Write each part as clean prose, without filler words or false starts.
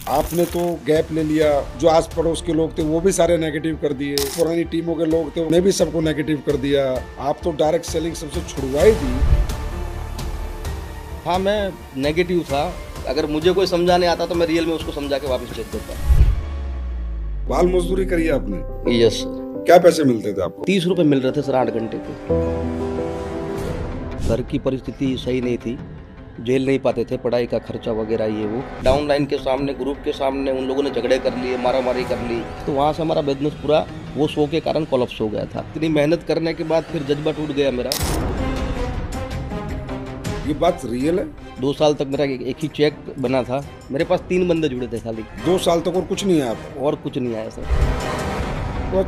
आपने तो गैप ले लिया, जो आस पड़ोस के लोग थे वो भी सारे नेगेटिव कर दिए, पुरानी टीमों के लोग थे उन्हें भी सबको नेगेटिव कर दिया। आप तो डायरेक्ट सेलिंग सबसे छुड़वाई दी। हाँ, मैं नेगेटिव था। अगर मुझे कोई समझाने आता तो मैं रियल में उसको समझा के वापस भेज देता। बाल मजदूरी करी आपने? Yes sir. क्या पैसे मिलते थे आपको? 30 रुपए मिल रहे थे सर 8 घंटे के। घर की परिस्थिति सही नहीं थी, झेल नहीं पाते थे पढ़ाई का खर्चा वगैरह ये वो। डाउनलाइन के सामने, ग्रुप के सामने उन लोगों ने झगड़े कर लिए, मारामारी कर ली, तो वहाँ से हमारा बिजनेस पूरा वो शो के कारण कोलैप्स हो गया था। इतनी मेहनत करने के बाद फिर जज्बा टूट गया मेरा। ये बात रियल है? 2 साल तक मेरा एक ही चेक बना था। मेरे पास 3 बंदे जुड़े थे खाली। 2 साल तक और कुछ नहीं आया आपको? और कुछ नहीं आया सर।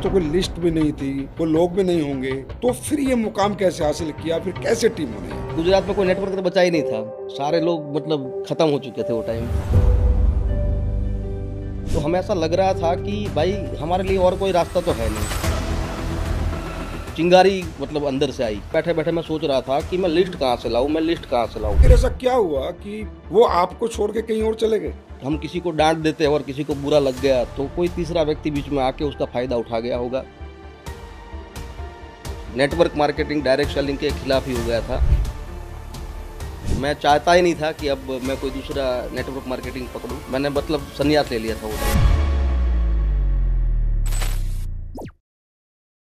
तो कोई लिस्ट भी नहीं थी, कोई लोग भी नहीं होंगे, तो फिर ये मुकाम कैसे हासिल किया? फिर कैसे टीम बनी? गुजरात में कोई नेटवर्क तो बचा ही नहीं था, सारे लोग मतलब खत्म हो चुके थे वो टाइम। तो हमें ऐसा लग रहा था कि भाई हमारे लिए और कोई रास्ता तो है नहीं। चिंगारी मतलब अंदर से आई। बैठे बैठे मैं सोच रहा था कि मैं लिस्ट कहाँ से लाऊं। फिर ऐसा क्या हुआ कि वो आपको छोड़ के कहीं और चले गए? हम किसी को डांट देते और किसी को बुरा लग गया तो कोई तीसरा व्यक्ति बीच में आके उसका फायदा उठा गया होगा। नेटवर्क मार्केटिंग डायरेक्ट सेलिंग के खिलाफ ही हो गया था। मैं चाहता ही नहीं था कि अब मैं कोई दूसरा नेटवर्क मार्केटिंग पकड़ूं। मैंने मतलब संन्यास ले लिया था वो टाइम।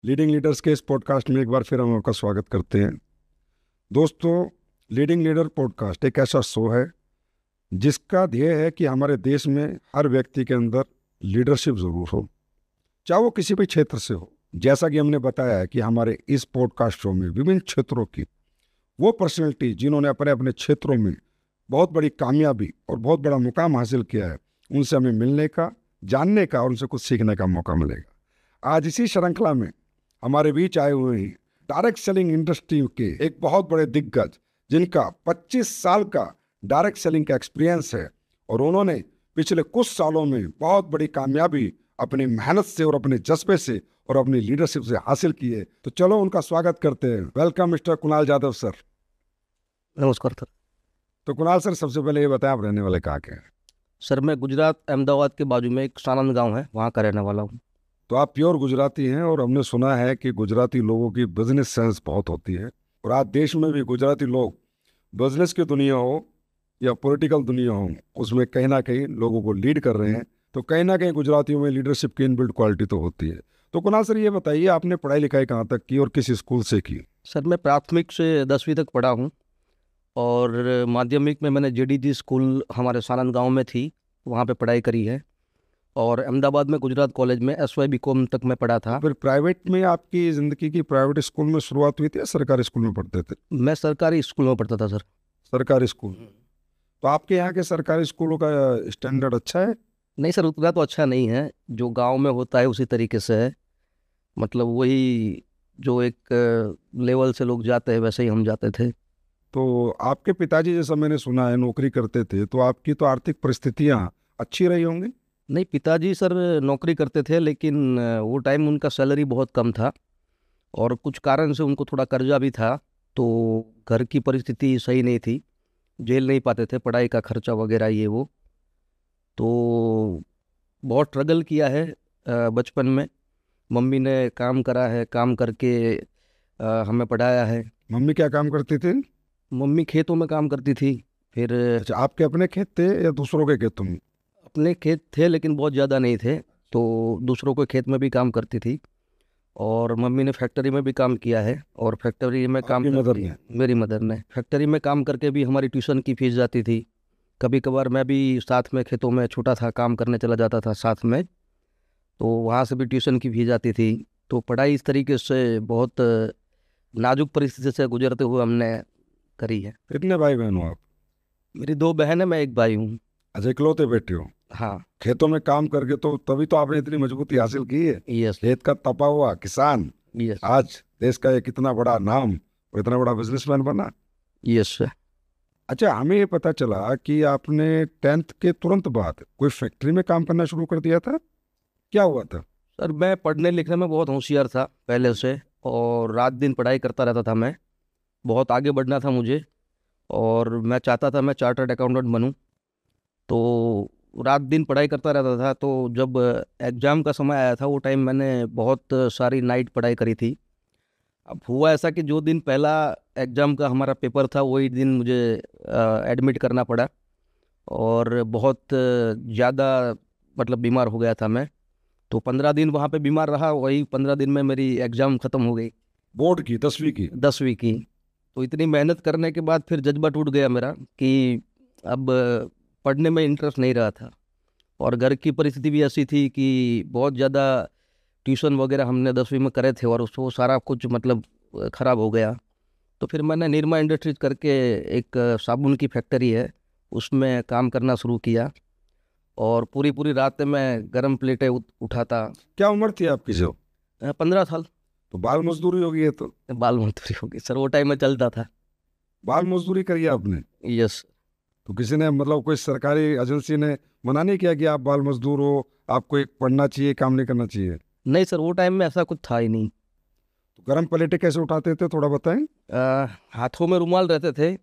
लीडिंग लीडर्स के इस पॉडकास्ट में एक बार फिर हम आपका स्वागत करते हैं। दोस्तों, लीडिंग लीडर पॉडकास्ट एक ऐसा शो है जिसका ध्येय है कि हमारे देश में हर व्यक्ति के अंदर लीडरशिप जरूर हो, चाहे वो किसी भी क्षेत्र से हो। जैसा कि हमने बताया है कि हमारे इस पॉडकास्ट शो में विभिन्न क्षेत्रों की वो पर्सनैलिटी जिन्होंने अपने अपने क्षेत्रों में बहुत बड़ी कामयाबी और बहुत बड़ा मुकाम हासिल किया है, उनसे हमें मिलने का, जानने का और उनसे कुछ सीखने का मौका मिलेगा। आज इसी श्रृंखला में हमारे बीच आए हुए हैं डायरेक्ट सेलिंग इंडस्ट्री के एक बहुत बड़े दिग्गज, जिनका 25 साल का डायरेक्ट सेलिंग का एक्सपीरियंस है और उन्होंने पिछले कुछ सालों में बहुत बड़ी कामयाबी अपनी मेहनत से और अपने जज्बे से और अपनी लीडरशिप से हासिल की है। तो चलो उनका स्वागत करते हैं। Welcome mister Kunal Jadhav sir. नमस्कार सर। तो कुणाल सर, सबसे पहले ये बताएं आप रहने वाले कहाँ के हैं? सर मैं गुजरात अहमदाबाद के बाजू में एक सानंद गांव है, वहाँ का रहने वाला हूँ। तो आप प्योर गुजराती हैं और हमने सुना है कि गुजराती लोगों की बिजनेस सेंस बहुत होती है और आज देश में भी गुजराती लोग बिजनेस की दुनिया हो या पॉलिटिकल दुनिया हो, उसमें कहीं ना कहीं लोगों को लीड कर रहे हैं। तो कहीं ना कहीं गुजरातियों में लीडरशिप की इनबिल्ट क्वालिटी तो होती है। तो कुणाल सर, ये बताइए आपने पढ़ाई लिखाई कहाँ तक की और किस स्कूल से की? सर मैं प्राथमिक से 10वीं तक पढ़ा हूँ और माध्यमिक में मैंने जेडीजी स्कूल हमारे सानंद गांव में थी, वहाँ पे पढ़ाई करी है। और अहमदाबाद में गुजरात कॉलेज में SY BCom तक मैं पढ़ा था। फिर प्राइवेट में आपकी ज़िंदगी की प्राइवेट स्कूल में शुरुआत हुई थी या सरकारी स्कूल में पढ़ते थे? मैं सरकारी स्कूल में पढ़ता था सर। सरकारी स्कूल। तो आपके यहाँ के सरकारी स्कूलों का स्टैंडर्ड अच्छा है? नहीं सर, उतना तो अच्छा नहीं है, जो गांव में होता है उसी तरीके से है। मतलब वही जो एक लेवल से लोग जाते हैं वैसे ही हम जाते थे। तो आपके पिताजी, जैसा मैंने सुना है, नौकरी करते थे, तो आपकी तो आर्थिक परिस्थितियाँ अच्छी रही होंगी? नहीं, पिताजी सर नौकरी करते थे लेकिन वो टाइम उनका सैलरी बहुत कम था और कुछ कारण से उनको थोड़ा कर्जा भी था, तो घर की परिस्थिति सही नहीं थी, झेल नहीं पाते थे पढ़ाई का खर्चा वगैरह ये वो। तो बहुत स्ट्रगल किया है बचपन में। मम्मी ने काम करा है, काम करके हमें पढ़ाया है। मम्मी क्या काम करती थी? मम्मी खेतों में काम करती थी। फिर अच्छा, आपके अपने खेत थे या दूसरों के खेतों में? अपने खेत थे लेकिन बहुत ज़्यादा नहीं थे, तो दूसरों के खेत में भी काम करती थी। और मम्मी ने फैक्ट्री में भी काम किया है और फैक्ट्री में काम आपकी मदर ने? मेरी मदर ने फैक्ट्री में काम करके भी हमारी ट्यूशन की फीस जाती थी। कभी कभार मैं भी साथ में खेतों में छोटा था काम करने चला जाता था साथ में, तो वहाँ से भी ट्यूशन की फीस जाती थी। तो पढ़ाई इस तरीके से बहुत नाजुक परिस्थिति से गुजरते हुए हमने करी है। कितने भाई बहन हो आप? मेरी 2 बहन है, मैं एक भाई हूँ। अच्छा, इकलौते बेटे हो? हाँ। खेतों में काम करके तो तभी तो आपने इतनी मजबूती हासिल की है। यस। खेत का तपा हुआ किसान यस। आज देश का एक इतना बड़ा नाम और इतना बड़ा बिजनेसमैन बना। Yes sir. अच्छा, हमें ये पता चला कि आपने 10th के तुरंत बाद कोई फैक्ट्री में काम करना शुरू कर दिया था, क्या हुआ था? सर मैं पढ़ने लिखने में बहुत होशियार था पहले से और रात दिन पढ़ाई करता रहता था। मैं बहुत आगे बढ़ना था मुझे और मैं चाहता था मैं चार्टर्ड अकाउंटेंट बनूं। तो रात दिन पढ़ाई करता रहता था। तो जब एग्ज़ाम का समय आया था वो टाइम मैंने बहुत सारी नाइट पढ़ाई करी थी। अब हुआ ऐसा कि जो दिन पहला एग्ज़ाम का हमारा पेपर था वही दिन मुझे एडमिट करना पड़ा, और बहुत ज़्यादा मतलब बीमार हो गया था मैं। तो 15 दिन वहाँ पे बीमार रहा, वही 15 दिन में मेरी एग्ज़ाम ख़त्म हो गई, बोर्ड की 10वीं की? 10वीं की। तो इतनी मेहनत करने के बाद फिर जज्बा टूट गया मेरा कि अब पढ़ने में इंटरेस्ट नहीं रहा था, और घर की परिस्थिति भी ऐसी थी कि बहुत ज़्यादा ट्यूशन वगैरह हमने 10वीं में करे थे, और उसको सारा कुछ मतलब ख़राब हो गया। तो फिर मैंने निरमा इंडस्ट्रीज करके एक साबुन की फैक्ट्री है उसमें काम करना शुरू किया, और पूरी पूरी रात मैं गर्म प्लेटें उठाता। क्या उम्र थी आपकी जो? 15 साल। तो बाल मजदूरी होगी ये तो। बाल मजदूरी हो गई सर, वो टाइम में चलता था। बाल मजदूरी करी आपने? यस। तो किसी ने मतलब कोई सरकारी एजेंसी ने मना नहीं किया कि आप बाल मजदूर हो, आपको एक पढ़ना चाहिए, काम नहीं करना चाहिए? नहीं सर, वो टाइम में ऐसा कुछ था ही नहीं। तो गर्म प्लेटें कैसे उठाते थे, थोड़ा बताएं। हाथों में रुमाल रहते थे,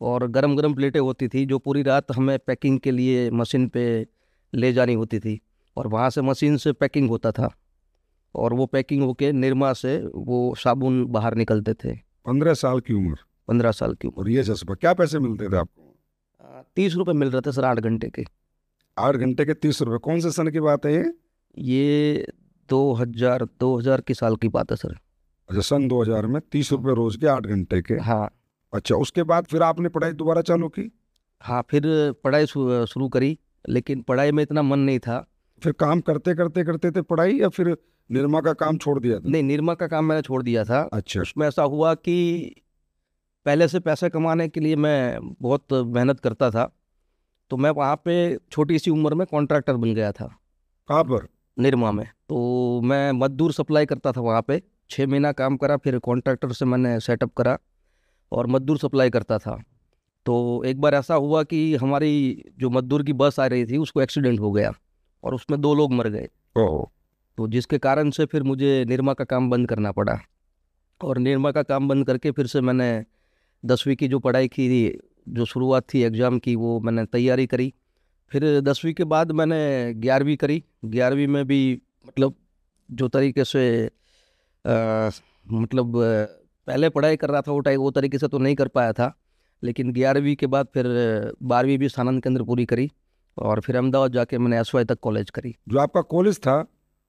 और गरम गरम प्लेटें होती थी जो पूरी रात हमें पैकिंग के लिए मशीन पे ले जानी होती थी, और वहाँ से मशीन से पैकिंग होता था, और वो पैकिंग होके निरमा से वो साबुन बाहर निकलते थे। 15 साल की उम्र 15 साल की उम्र। और ये जज्बा, क्या पैसे मिलते थे आपको? 30 रुपये मिल रहे थे सर 8 घंटे के। 8 घंटे के 30 रुपए? कौन से सन की बात है ये? ये 2000 की साल की बात है सर। अच्छा, सन 2000 में 30 रुपए रोज के 8 घंटे के। हाँ। अच्छा, उसके बाद फिर आपने पढ़ाई दोबारा चालू की? हाँ, फिर पढ़ाई शुरू करी, लेकिन पढ़ाई में इतना मन नहीं था। फिर काम करते करते करते थे पढ़ाई, या फिर निरमा का काम छोड़ दिया था? नहीं, निरमा का काम मैंने छोड़ दिया था। अच्छा। उसमें ऐसा हुआ कि पहले से पैसे कमाने के लिए मैं बहुत मेहनत करता था, तो मैं वहाँ पे छोटी सी उम्र में कॉन्ट्रैक्टर बन गया था कहाँ पर? निरमा में। तो मैं मजदूर सप्लाई करता था वहाँ पे, 6 महीना काम करा, फिर कॉन्ट्रैक्टर से मैंने सेटअप करा और मजदूर सप्लाई करता था। तो एक बार ऐसा हुआ कि हमारी जो मजदूर की बस आ रही थी उसको एक्सीडेंट हो गया, और उसमें 2 लोग मर गए। ओह। तो जिसके कारण से फिर मुझे निरमा का काम बंद करना पड़ा, और निरमा का काम बंद करके फिर से मैंने 10वीं की जो पढ़ाई की थी, जो शुरुआत थी एग्ज़ाम की, वो मैंने तैयारी करी। फिर 10वीं के बाद मैंने 11वीं करी। 11वीं में भी मतलब जो तरीके से पहले पढ़ाई कर रहा था वो तरीके से तो नहीं कर पाया था, लेकिन 11वीं के बाद फिर 12वीं भी सानंद केंद्र पूरी करी, और फिर अहमदाबाद जाके मैंने SY तक कॉलेज करी। जो आपका कॉलेज था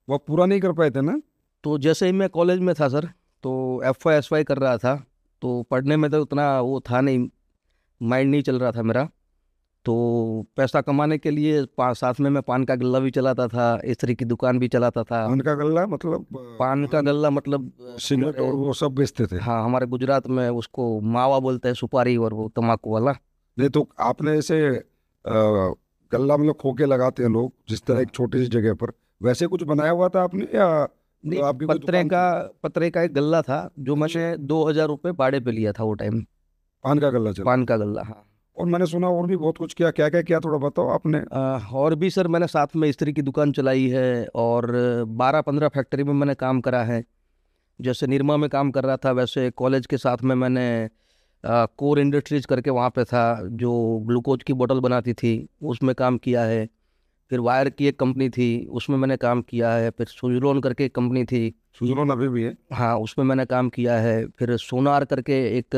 वह पूरा नहीं कर पाए थे ना? तो जैसे ही मैं कॉलेज में था सर, तो FY SY कर रहा था, तो पढ़ने में तो उतना वो था नहीं, माइंड नहीं चल रहा था मेरा। तो पैसा कमाने के लिए साथ में मैं पान का गल्ला भी चलाता था, इस्त्री की दुकान भी चलाता था। पान का गल्ला मतलब? पान का गल्ला मतलब सिगरेट और वो सब बेचते थे? हाँ, हमारे गुजरात में उसको मावा बोलते हैं, सुपारी और वो तम्बाकू वाला। नहीं तो आपने ऐसे गल्ला मतलब खोके लगाते हैं लोग जिस तरह एक छोटी सी जगह पर, वैसे कुछ बनाया हुआ था आपने, या नहीं, आपकी कोई दुकान पत्रे का एक गल्ला था जो मैंने 2000 रुपये भाड़े पे लिया था वो टाइम। पान का गल्ला चला? पान का गल्ला, हाँ। और मैंने सुना और भी बहुत कुछ किया, क्या क्या किया, थोड़ा बताओ आपने। और भी सर मैंने साथ में इस्त्री की दुकान चलाई है, और 12-15 फैक्ट्री में मैंने काम करा है। जैसे निरमा में काम कर रहा था, वैसे कॉलेज के साथ में मैंने कोर इंडस्ट्रीज करके वहाँ पे था, जो ग्लूकोज की बोतल बनाती थी, उसमें काम किया है। फिर वायर की एक कंपनी थी, उसमें मैंने काम किया है। फिर सुजलोन करके एक कंपनी थी। सुजलोन अभी भी है? हाँ, उसमें मैंने काम किया है। फिर सोनार करके एक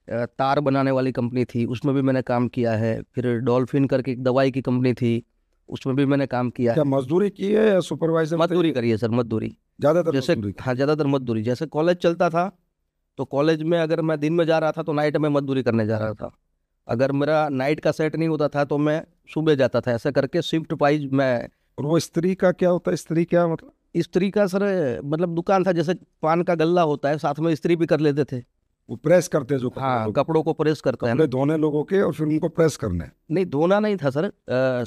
तार बनाने वाली कंपनी थी, उसमें भी मैंने काम किया है। फिर डॉल्फिन करके एक दवाई की कंपनी थी, उसमें भी मैंने काम किया क्या है। मजदूरी की है या सुपरवाइजर? मजदूरी करी है सर, मजदूरी। ज्यादातर जैसे मजदूरी की? हाँ, ज़्यादातर मजदूरी। जैसे कॉलेज चलता था तो कॉलेज में अगर मैं दिन में जा रहा था तो नाइट में मजदूरी करने जा रहा था। अगर मेरा नाइट का सेट नहीं होता था तो मैं सुबह जाता था। ऐसा करके शिफ्ट वाइज मैं। और वो स्त्री का क्या होता है? स्त्री क्या मतलब? स्त्री का सर मतलब दुकान था, जैसे पान का गल्ला होता है, साथ में स्त्री भी कर लेते थे। वो प्रेस करते हैं जो हाँ, लोग, कपड़ों को प्रेस करते हैं कपड़े ना। धोने लोगों के और फिर उनको प्रेस करने? नहीं, धोना नहीं था सर।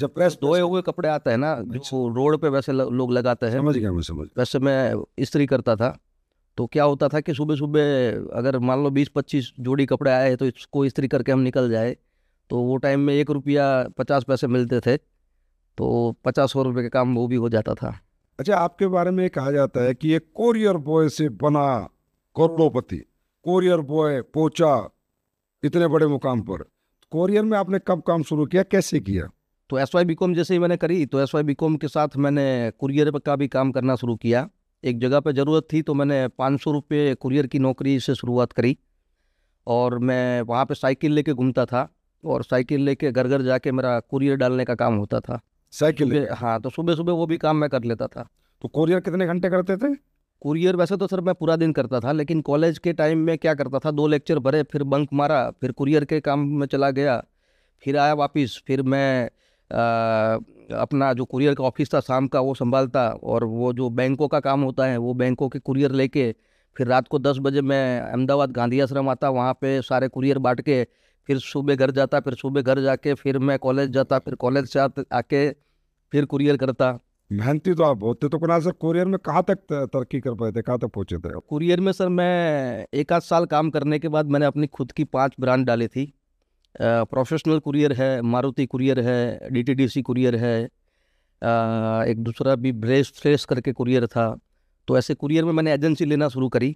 जब प्रेस धोए हुए कपड़े आते हैं ना, जो रोड पे वैसे लोग लगाते हैं, समझ गया, मैं समझ गया। वैसे मैं स्त्री करता था। तो क्या होता था कि सुबह सुबह अगर मान लो 20-25 जोड़ी कपड़े आए तो इसको स्त्री करके हम निकल जाए, तो वो टाइम में 1 रुपया 50 पैसे मिलते थे, तो 50-100 रुपये का काम वो भी हो जाता था। अच्छा, आपके बारे में कहा जाता है कि ये कोरियर बॉय से बना करोड़पति, कोरियर बॉय पहुंचा इतने बड़े मुकाम पर। कोरियर में आपने कब काम शुरू किया, कैसे किया? तो SY BCom जैसे ही मैंने करी तो SY BCom के साथ मैंने कुरियर का भी काम करना शुरू किया। एक जगह पे ज़रूरत थी तो मैंने 500 रुपये कुरियर की नौकरी से शुरुआत करी, और मैं वहाँ पे साइकिल लेके घूमता था, और साइकिल लेके घर घर जाके मेरा कुरियर डालने का काम होता था। साइकिल सुबह, हाँ, तो सुबह सुबह वो भी काम मैं कर लेता था। तो कोरियर कितने घंटे करते थे? कुरियर वैसे तो सर मैं पूरा दिन करता था, लेकिन कॉलेज के टाइम में क्या करता था, 2 लेक्चर भरे, फिर बंक मारा, फिर कुरियर के काम में चला गया, फिर आया वापस, फिर मैं अपना जो कुरियर का ऑफिस था शाम का वो संभालता, और वो जो बैंकों का काम होता है वो बैंकों के कुरियर लेके फिर रात को 10 बजे मैं अहमदाबाद गांधी आश्रम आता, वहाँ पे सारे कुरियर बांट के फिर सुबह घर जाता, फिर सुबह घर जाके फिर मैं कॉलेज जाता, फिर कॉलेज से आके फिर कुरियर करता। मेहनती तो आप बहुत थे। तो कुणाल सर, कोरियर में कहाँ तक तरक्की कर पाए थे, कहाँ तक पहुंचे थे आप? कुरियर में सर मैं 1 आध साल काम करने के बाद मैंने अपनी खुद की 5 ब्रांड डाली थी। प्रोफेशनल कुरियर है, मारुति कुरियर है, DTDC कुरियर है, एक दूसरा भी ब्रेस फ्रेश करके कुरियर था। तो ऐसे कुरियर में मैंने एजेंसी लेना शुरू करी,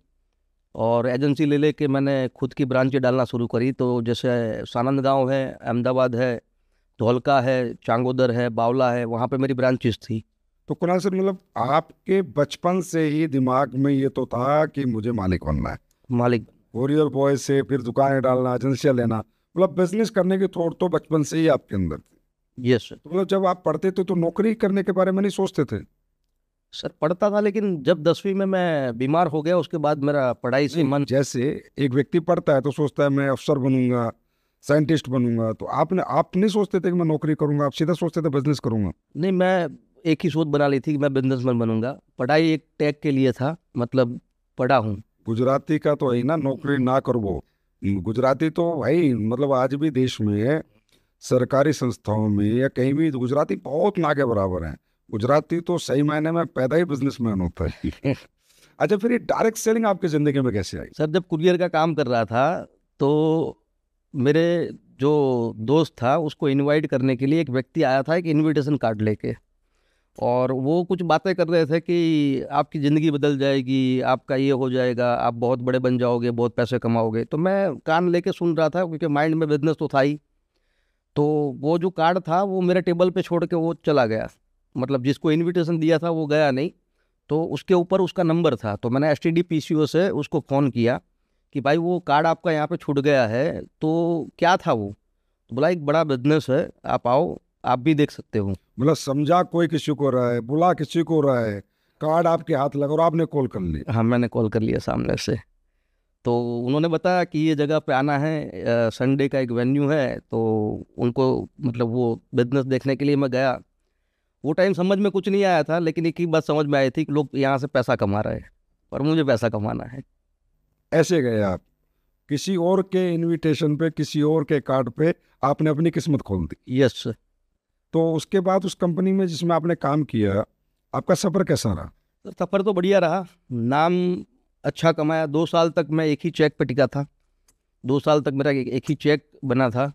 और एजेंसी ले लेके मैंने खुद की ब्रांचें डालना शुरू करी। तो जैसे सानंद गांव है, अहमदाबाद है, धौलका है, चांगोदर है, बावला है, वहाँ पे मेरी ब्रांचेस थी। तो कुणाल सर, मतलब आपके बचपन से ही दिमाग में ये तो था कि मुझे मालिक बनना है, मालिक। कोरियर बॉय से फिर दुकानें डालना, एजेंसियां लेना, मतलब बिजनेस करने की थोड़ तो बचपन से ही आपके अंदर थी। Yes sir. तो मतलब जब आप पढ़ते थे तो नौकरी करने के बारे में नहीं सोचते थे? सर पढ़ता था, लेकिन जब 10वीं में मैं बीमार हो गया उसके बाद मेरा पढ़ाई से मन। जैसे एक व्यक्ति पढ़ता है तो सोचता है मैं अफसर बनूंगा, साइंटिस्ट बनूंगा, तो आप नहीं सोचते थे कि मैं नौकरी करूंगा, आप सीधा सोचते थे बिजनेस करूंगा? नहीं, मैं एक ही सोच बना ली थी कि मैं बिजनेसमैन बनूंगा। पढ़ाई एक टैग के लिए था, मतलब पढ़ा हूँ। गुजराती का तो है ना, नौकरी ना करो। गुजराती तो भाई मतलब आज भी देश में सरकारी संस्थाओं में या कहीं भी गुजराती बहुत ना के बराबर हैं। गुजराती तो सही मायने में पैदा ही बिजनेसमैन होता है। अच्छा, फिर ये डायरेक्ट सेलिंग आपकी जिंदगी में कैसे आई? सर जब कुरियर का काम कर रहा था तो मेरे जो दोस्त था उसको इनवाइट करने के लिए एक व्यक्ति आया था, एक इनविटेशन कार्ड लेके, और वो कुछ बातें कर रहे थे कि आपकी ज़िंदगी बदल जाएगी, आपका ये हो जाएगा, आप बहुत बड़े बन जाओगे, बहुत पैसे कमाओगे। तो मैं कान लेके सुन रहा था, क्योंकि माइंड में बिजनेस तो था ही। तो वो जो कार्ड था वो मेरे टेबल पे छोड़ के वो चला गया, मतलब जिसको इनविटेशन दिया था वो गया नहीं। तो उसके ऊपर उसका नंबर था, तो मैंने STD PCO से उसको फ़ोन किया कि भाई वो कार्ड आपका यहाँ पे छूट गया है, तो क्या था वो? तो बोला एक बड़ा बिजनेस है, आप आओ, आप भी देख सकते हो। मतलब समझा कोई किसी को रहा है, बुला किसी को रहा है, कार्ड आपके हाथ लगा और आपने कॉल कर लिया? हाँ, मैंने कॉल कर लिया सामने से। तो उन्होंने बताया कि ये जगह पे आना है, संडे का एक वेन्यू है, तो उनको मतलब वो बिजनेस देखने के लिए मैं गया। वो टाइम समझ में कुछ नहीं आया था, लेकिन एक ही बात समझ में आई थी कि लोग यहाँ से पैसा कमा रहे हैं और मुझे पैसा कमाना है। ऐसे गए आप किसी और के इनविटेशन पे, किसी और के कार्ड पे आपने अपनी किस्मत खोल दी। यस। तो उसके बाद उस कंपनी में जिसमें आपने काम किया, आपका सफर कैसा रहा? तो सफ़र तो बढ़िया रहा, नाम अच्छा कमाया। 2 साल तक मैं एक ही चेक पे टिका था, 2 साल तक मेरा एक ही चेक बना था।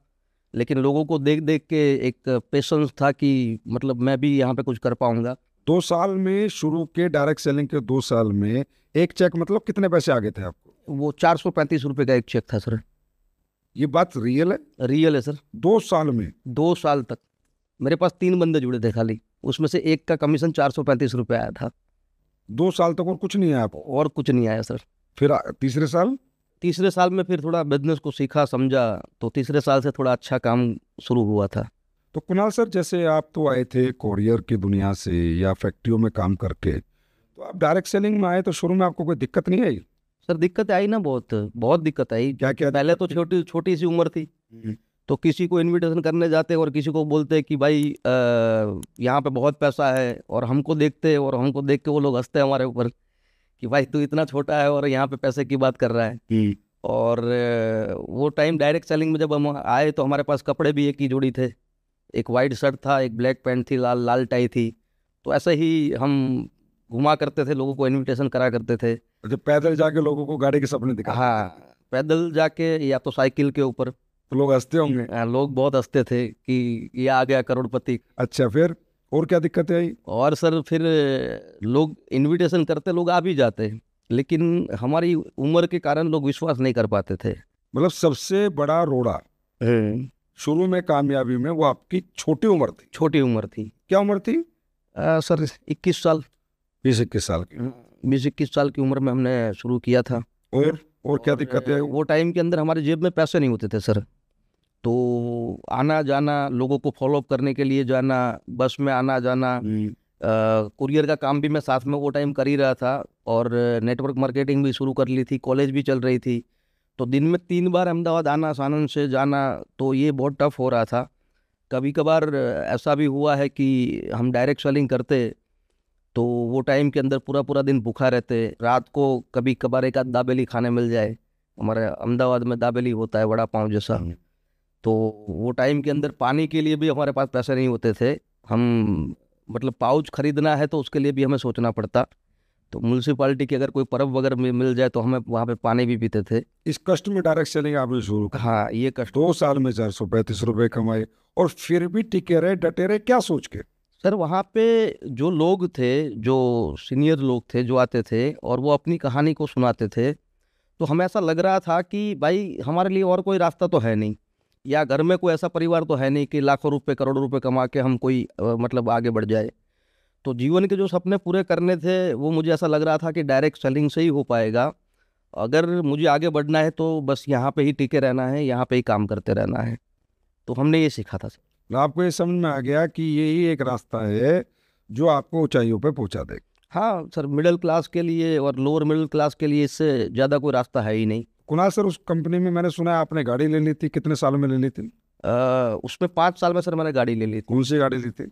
लेकिन लोगों को देख देख के एक पेशेंस था कि मतलब मैं भी यहाँ पे कुछ कर पाऊंगा। 2 साल में शुरू के डायरेक्ट सेलिंग के 2 साल में एक चेक मतलब कितने पैसे आ गए थे आपको? वो 435 रुपये का एक चेक था सर। ये बात रियल है? रियल है सर। 2 साल में? 2 साल तक मेरे पास 3 बंदे जुड़े थे खाली, उसमें से एक का कमीशन 435 रुपये आया था। 2 साल तक और कुछ नहीं आया आपको? और कुछ नहीं आया सर। फिर तीसरे साल? तीसरे साल में फिर थोड़ा बिजनेस को सीखा समझा, तो तीसरे साल से थोड़ा अच्छा काम शुरू हुआ था। तो कुणाल सर, जैसे आप तो आए थे कोरियर की दुनिया से या फैक्ट्रियों में काम करके, तो आप डायरेक्ट सेलिंग में आए, तो शुरू में आपको कोई दिक्कत नहीं आई? सर दिक्कत आई ना, बहुत बहुत दिक्कत आई। क्या क्या? पहले तो छोटी छोटी सी उम्र थी, तो किसी को इनविटेशन करने जाते और किसी को बोलते कि भाई यहाँ पे बहुत पैसा है, और हमको देखते और हमको देख के वो लोग हंसते हमारे ऊपर कि भाई तू इतना छोटा है और यहाँ पे पैसे की बात कर रहा है। और वो टाइम डायरेक्ट सेलिंग में जब हम आए तो हमारे पास कपड़े भी एक ही जोड़ी थे, एक वाइट शर्ट था, एक ब्लैक पैंट थी, लाल लाल टाई थी। तो ऐसे ही हम घुमा करते थे, लोगों को इनविटेशन करा करते थे। अच्छा, पैदल जाके लोगों को गाड़ी के सपने दिखा? हाँ, पैदल जाके या तो साइकिल के ऊपर। तो लोग हंसते होंगे? लोग बहुत हंसते थे कि ये आ गया करोड़पति। अच्छा, फिर और क्या दिक्कतें आई? और सर फिर लोग इनविटेशन करते, लोग आ भी जाते, लेकिन हमारी उम्र के कारण लोग विश्वास नहीं कर पाते थे। मतलब सबसे बड़ा रोड़ा शुरू में कामयाबी में वो आपकी छोटी उम्र थी? छोटी उम्र थी। क्या उम्र थी? सर 21 साल, 20-21 साल की। 20-21 साल की उम्र में हमने शुरू किया था। और क्या दिक्कत है? वो टाइम के अंदर हमारे जेब में पैसे नहीं होते थे सर, तो आना जाना, लोगों को फॉलोअप करने के लिए जाना, बस में आना जाना, कुरियर का काम भी मैं साथ में वो टाइम कर ही रहा था, और नेटवर्क मार्केटिंग भी शुरू कर ली थी, कॉलेज भी चल रही थी। तो दिन में 3 बार अहमदाबाद आना, सानंद से जाना, तो ये बहुत टफ हो रहा था। कभी कभार ऐसा भी हुआ है कि हम डायरेक्ट सेलिंग करते तो वो टाइम के अंदर पूरा पूरा दिन भूखा रहते। रात को कभी कभार एक आध दाबेली खाने मिल जाए, हमारे अहमदाबाद में दाबेली होता है वड़ा पाव जैसा, तो वो टाइम के अंदर पानी के लिए भी हमारे पास पैसे नहीं होते थे। हम मतलब पाउच खरीदना है तो उसके लिए भी हमें सोचना पड़ता। तो म्यूनसिपालिटी की अगर कोई परब वगैरह मिल जाए तो हमें वहाँ पे पानी भी पीते थे। इस कष्ट में डायरेक्ट सेलिंग आपने शुरू की? हाँ, ये कष्ट। 2 साल में 435 रुपए कमाए, और फिर भी टिके रहे, डटे रहे, क्या सोच के? सर वहाँ पे जो लोग थे, जो सीनियर लोग थे जो आते थे और वो अपनी कहानी को सुनाते थे, तो हमें ऐसा लग रहा था कि भाई हमारे लिए और कोई रास्ता तो है नहीं, या घर में कोई ऐसा परिवार तो है नहीं कि लाखों रुपए करोड़ों रुपए कमा के हम कोई मतलब आगे बढ़ जाए। तो जीवन के जो सपने पूरे करने थे वो मुझे ऐसा लग रहा था कि डायरेक्ट सेलिंग से ही हो पाएगा। अगर मुझे आगे बढ़ना है तो बस यहाँ पे ही टिके रहना है, यहाँ पे ही काम करते रहना है। तो हमने ये सीखा था सर। आपको ये समझ में आ गया कि यही एक रास्ता है जो आपको ऊंचाइयों पे पहुंचा देगा? हाँ सर, मिडिल क्लास के लिए और लोअर मिडिल क्लास के लिए इससे ज़्यादा कोई रास्ता है ही नहीं। कुणाल सर, उस कंपनी में मैंने सुना है आपने गाड़ी ले ली थी, कितने साल में ले ली थी? उसमें 5 साल में सर मैंने गाड़ी ले ली थी। कौन सी गाड़ी ली थी?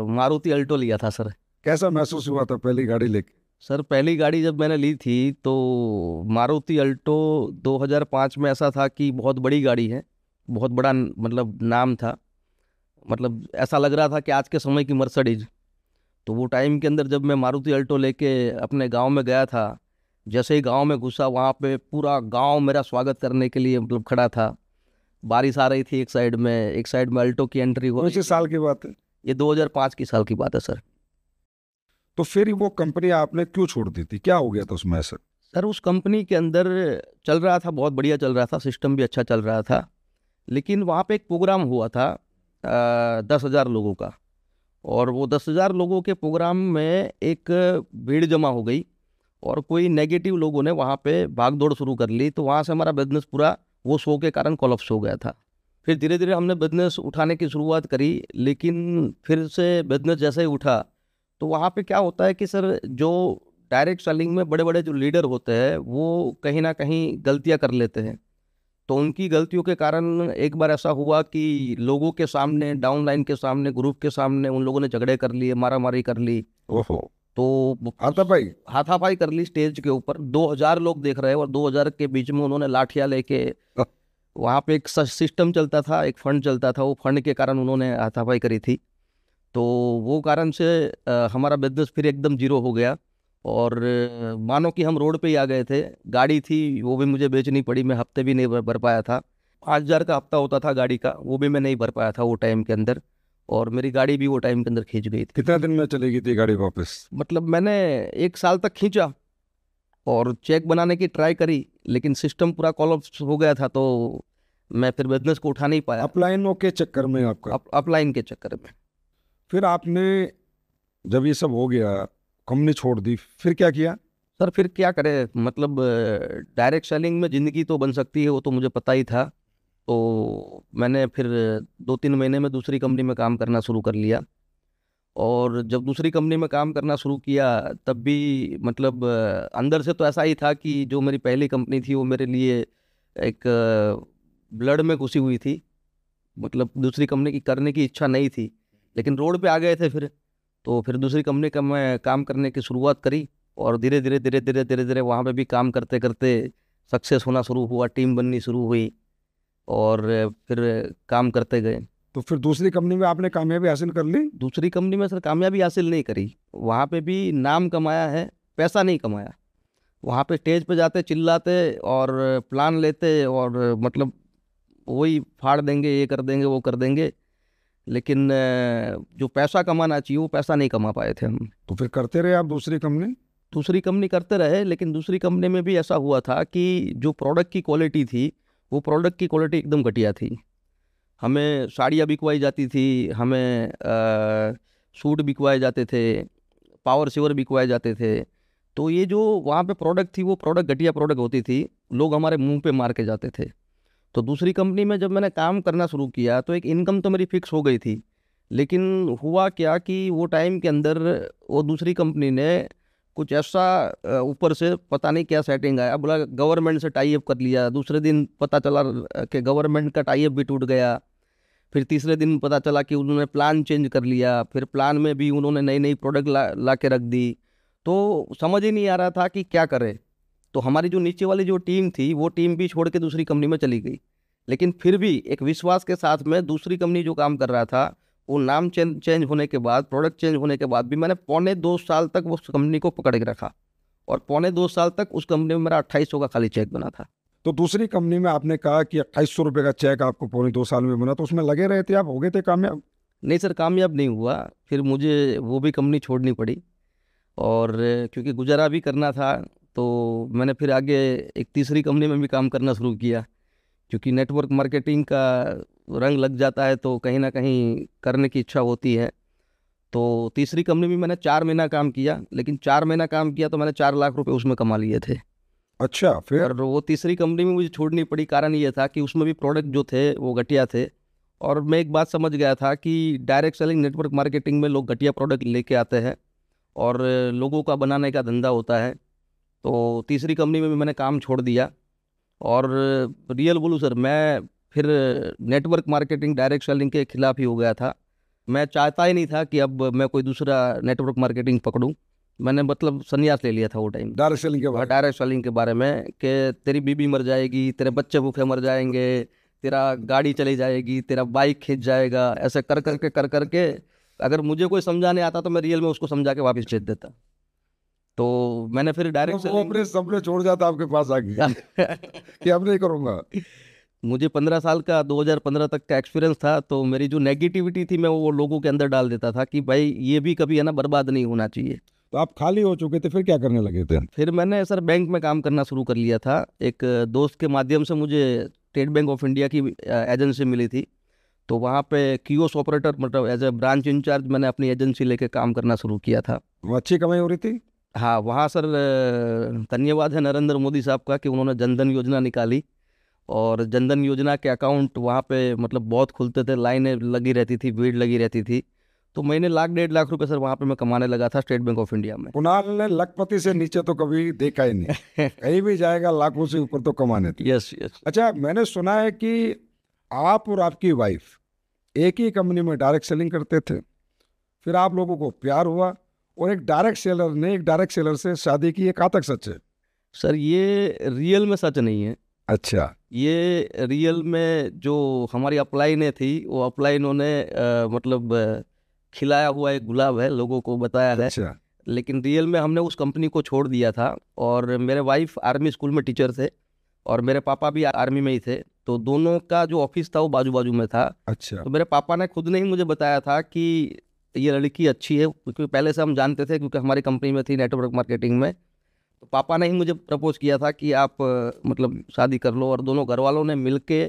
मारुति अल्टो लिया था सर। कैसा महसूस हुआ था पहली गाड़ी लेके? सर पहली गाड़ी जब मैंने ली थी तो मारुति अल्टो 2005 में ऐसा था कि बहुत बड़ी गाड़ी है, बहुत बड़ा मतलब नाम था, मतलब ऐसा लग रहा था कि आज के समय की मर्सिडीज। तो वो टाइम के अंदर जब मैं मारुति अल्टो लेके अपने गांव में गया था, जैसे ही गांव में घुसा वहाँ पे पूरा गांव मेरा स्वागत करने के लिए मतलब खड़ा था। बारिश आ रही थी एक साइड में अल्टो की एंट्री हो कौन रही सी थी। साल की बात है? ये 2005 की साल की बात है सर। तो फिर वो कंपनी आपने क्यों छोड़ दी थी? क्या हो गया था उसमें ऐसा? सर उस कंपनी के अंदर चल रहा था, बहुत बढ़िया चल रहा था, सिस्टम भी अच्छा चल रहा था, लेकिन वहाँ पे एक प्रोग्राम हुआ था 10,000 लोगों का, और वो 10,000 लोगों के प्रोग्राम में एक भीड़ जमा हो गई और कोई नेगेटिव लोगों ने वहाँ पे भागदौड़ शुरू कर ली। तो वहाँ से हमारा बिजनेस पूरा वो शो के कारण कोलैप्स हो गया था। फिर धीरे धीरे हमने बिजनेस उठाने की शुरुआत करी, लेकिन फिर से बिजनेस जैसे ही उठा तो वहाँ पे क्या होता है कि सर जो डायरेक्ट सेलिंग में बड़े बड़े जो लीडर होते हैं वो कहीं ना कहीं गलतियाँ कर लेते हैं। तो उनकी गलतियों के कारण एक बार ऐसा हुआ कि लोगों के सामने, डाउनलाइन के सामने, ग्रुप के सामने उन लोगों ने झगड़े कर लिए, मारामारी कर ली। ओहो। तो हाथापाई? हाथापाई कर ली स्टेज के ऊपर। 2,000 लोग देख रहे हैं और 2,000 के बीच में उन्होंने लाठियां लेके, वहाँ पे एक सिस्टम चलता था, एक फंड चलता था, वो फंड के कारण उन्होंने हाथापाई करी थी। तो वो कारण से हमारा बिजनेस फिर एकदम जीरो हो गया, और मानो कि हम रोड पे ही आ गए थे। गाड़ी थी वो भी मुझे बेचनी पड़ी, मैं हफ्ते भी नहीं भर पाया था। 5,000 का हफ्ता होता था गाड़ी का, वो भी मैं नहीं भर पाया था वो टाइम के अंदर, और मेरी गाड़ी भी वो टाइम के अंदर खींच गई थी। कितने दिन में चलेगी थी गाड़ी वापस? मतलब मैंने 1 साल तक खींचा और चेक बनाने की ट्राई करी, लेकिन सिस्टम पूरा कोलैप्स हो गया था, तो मैं फिर बिजनेस को उठा नहीं पाया। अपलाइनों के चक्कर में आपका? अपलाइन के चक्कर में। फिर आपने जब ये सब हो गया, कंपनी छोड़ दी, फिर क्या किया? सर फिर क्या करें, मतलब डायरेक्ट सेलिंग में ज़िंदगी तो बन सकती है वो तो मुझे पता ही था। तो मैंने फिर 2-3 महीने में दूसरी कंपनी में काम करना शुरू कर लिया, और जब दूसरी कंपनी में काम करना शुरू किया तब भी मतलब अंदर से तो ऐसा ही था कि जो मेरी पहली कंपनी थी वो मेरे लिए एक ब्लड में घुसी हुई थी, मतलब दूसरी कंपनी की करने की इच्छा नहीं थी, लेकिन रोड पे आ गए थे फिर। तो फिर दूसरी कंपनी का मैं काम करने की शुरुआत करी, और धीरे धीरे वहाँ पे भी काम करते करते सक्सेस होना शुरू हुआ, टीम बननी शुरू हुई, और फिर काम करते गए। तो फिर दूसरी कंपनी में आपने कामयाबी हासिल कर ली? दूसरी कंपनी में सर कामयाबी हासिल नहीं करी, वहाँ पे भी नाम कमाया है, पैसा नहीं कमाया। वहाँ पे स्टेज पे जाते, चिल्लाते और प्लान लेते, और मतलब वही फाड़ देंगे, ये कर देंगे, वो कर देंगे, लेकिन जो पैसा कमाना चाहिए वो पैसा नहीं कमा पाए थे हम। तो फिर करते रहे आप दूसरी कंपनी? दूसरी कंपनी करते रहे, लेकिन दूसरी कंपनी में भी ऐसा हुआ था कि जो प्रोडक्ट की क्वालिटी थी वो प्रोडक्ट की क्वालिटी एकदम घटिया थी। हमें साड़ियाँ बिकवाई जाती थी, हमें सूट बिकवाए जाते थे, पावर सीवर बिकवाए जाते थे। तो ये जो वहाँ पे प्रोडक्ट थी वो प्रोडक्ट घटिया प्रोडक्ट होती थी, लोग हमारे मुंह पे मार के जाते थे। तो दूसरी कंपनी में जब मैंने काम करना शुरू किया तो एक इनकम तो मेरी फिक्स हो गई थी, लेकिन हुआ क्या कि वो टाइम के अंदर वो दूसरी कंपनी ने कुछ ऐसा ऊपर से पता नहीं क्या सेटिंग आया, बोला गवर्नमेंट से टाई अप कर लिया। दूसरे दिन पता चला कि गवर्नमेंट का टाई अप भी टूट गया। फिर तीसरे दिन पता चला कि उन्होंने प्लान चेंज कर लिया, फिर प्लान में भी उन्होंने नई नई प्रोडक्ट ला के रख दी। तो समझ ही नहीं आ रहा था कि क्या करें। तो हमारी जो नीचे वाली जो टीम थी वो टीम भी छोड़ के दूसरी कंपनी में चली गई, लेकिन फिर भी एक विश्वास के साथ में दूसरी कंपनी जो काम कर रहा था वो नाम चेंज होने के बाद, प्रोडक्ट चेंज होने के बाद भी मैंने 2.25 साल तक उस कंपनी को पकड़ के रखा, और 2.25 साल तक उस कंपनी में मेरा 2800 का खाली चेक बना था। तो दूसरी कंपनी में आपने कहा कि 2800 रुपये का चेक आपको 2.25 साल में बना, तो उसमें लगे रहे थे आप, हो गए थे कामयाब? नहीं सर, कामयाब नहीं हुआ। फिर मुझे वो भी कंपनी छोड़नी पड़ी, और क्योंकि गुजारा भी करना था तो मैंने फिर आगे एक तीसरी कंपनी में भी काम करना शुरू किया। क्योंकि नेटवर्क मार्केटिंग का रंग लग जाता है तो कहीं ना कहीं करने की इच्छा होती है। तो तीसरी कंपनी में मैंने 4 महीना काम किया, लेकिन 4 महीना काम किया तो मैंने 4 लाख रुपए उसमें कमा लिए थे। अच्छा, फिर? और वो तीसरी कंपनी में मुझे छोड़नी पड़ी, कारण ये था कि उसमें भी प्रोडक्ट जो थे वो घटिया थे। और मैं एक बात समझ गया था कि डायरेक्ट सेलिंग नेटवर्क मार्केटिंग में लोग घटिया प्रोडक्ट लेके आते हैं और लोगों का बनाने का धंधा होता है। तो तीसरी कंपनी में भी मैंने काम छोड़ दिया। और रियल बोलूँ सर, मैं फिर नेटवर्क मार्केटिंग डायरेक्ट सेलिंग के खिलाफ ही हो गया था। मैं चाहता ही नहीं था कि अब मैं कोई दूसरा नेटवर्क मार्केटिंग पकड़ूं। मैंने मतलब संन्यास ले लिया था वो टाइम, डायरेक्ट सेलिंग के बाद? डायरेक्ट सेलिंग के बारे में कि तेरी बीबी मर जाएगी, तेरे बच्चे भूखे मर जाएंगे, तेरा गाड़ी चली जाएगी, तेरा बाइक खींच जाएगा, ऐसे कर करके अगर मुझे कोई समझाने आता तो मैं रियल में उसको समझा के वापस भेज देता। तो मैंने फिर डायरेक्ट वो अपने सपने छोड़ जाता आपके पास आ गया कि अब नहीं करूंगा। मुझे 15 साल का 2015 तक का एक्सपीरियंस था, तो मेरी जो नेगेटिविटी थी मैं वो लोगों के अंदर डाल देता था कि भाई ये भी कभी है ना बर्बाद नहीं होना चाहिए। तो आप खाली हो चुके थे, फिर क्या करने लगे थे? फिर मैंने सर बैंक में काम करना शुरू कर लिया था। एक दोस्त के माध्यम से मुझे स्टेट बैंक ऑफ इंडिया की एजेंसी मिली थी। तो वहाँ पे कियोस ऑपरेटर, मतलब एज ए ब्रांच इंचार्ज, मैंने अपनी एजेंसी लेके काम करना शुरू किया था। वो अच्छी कमाई हो रही थी? हाँ, वहाँ सर धन्यवाद है नरेंद्र मोदी साहब का कि उन्होंने जनधन योजना निकाली। और जनधन योजना के अकाउंट वहाँ पे मतलब बहुत खुलते थे, लाइनें लगी रहती थी, भीड़ लगी रहती थी। तो महीने 1.5 लाख रुपए सर वहाँ पे मैं कमाने लगा था स्टेट बैंक ऑफ इंडिया में। कुणाल ने लखपति से नीचे तो कभी देखा ही नहीं, कहीं भी जाएगा लाखों से ऊपर तो कमाने थे। Yes yes. अच्छा, मैंने सुना है कि आप और आपकी वाइफ एक ही कंपनी में डायरेक्ट सेलिंग करते थे, फिर आप लोगों को प्यार हुआ और एक डायरेक्ट सेलर ने एक डायरेक्ट सेलर से शादी की, ये कहाँ तक सच है? सर ये रियल में सच नहीं है। अच्छा। ये रियल में जो हमारी अपलाइनें थी वो अपलाइनों ने मतलब खिलाया हुआ एक गुलाब है, लोगों को बताया है। अच्छा। लेकिन रियल में हमने उस कंपनी को छोड़ दिया था। और मेरे वाइफ आर्मी स्कूल में टीचर थे और मेरे पापा भी आर्मी में ही थे, तो दोनों का जो ऑफिस था वो बाजू बाजू में था। अच्छा। तो मेरे पापा ने खुद ने ही मुझे बताया था कि ये लड़की अच्छी है, क्योंकि पहले से हम जानते थे, क्योंकि हमारी कंपनी में थी नेटवर्क मार्केटिंग में। तो पापा ने ही मुझे प्रपोज किया था कि आप मतलब शादी कर लो, और दोनों घर वालों ने मिलके,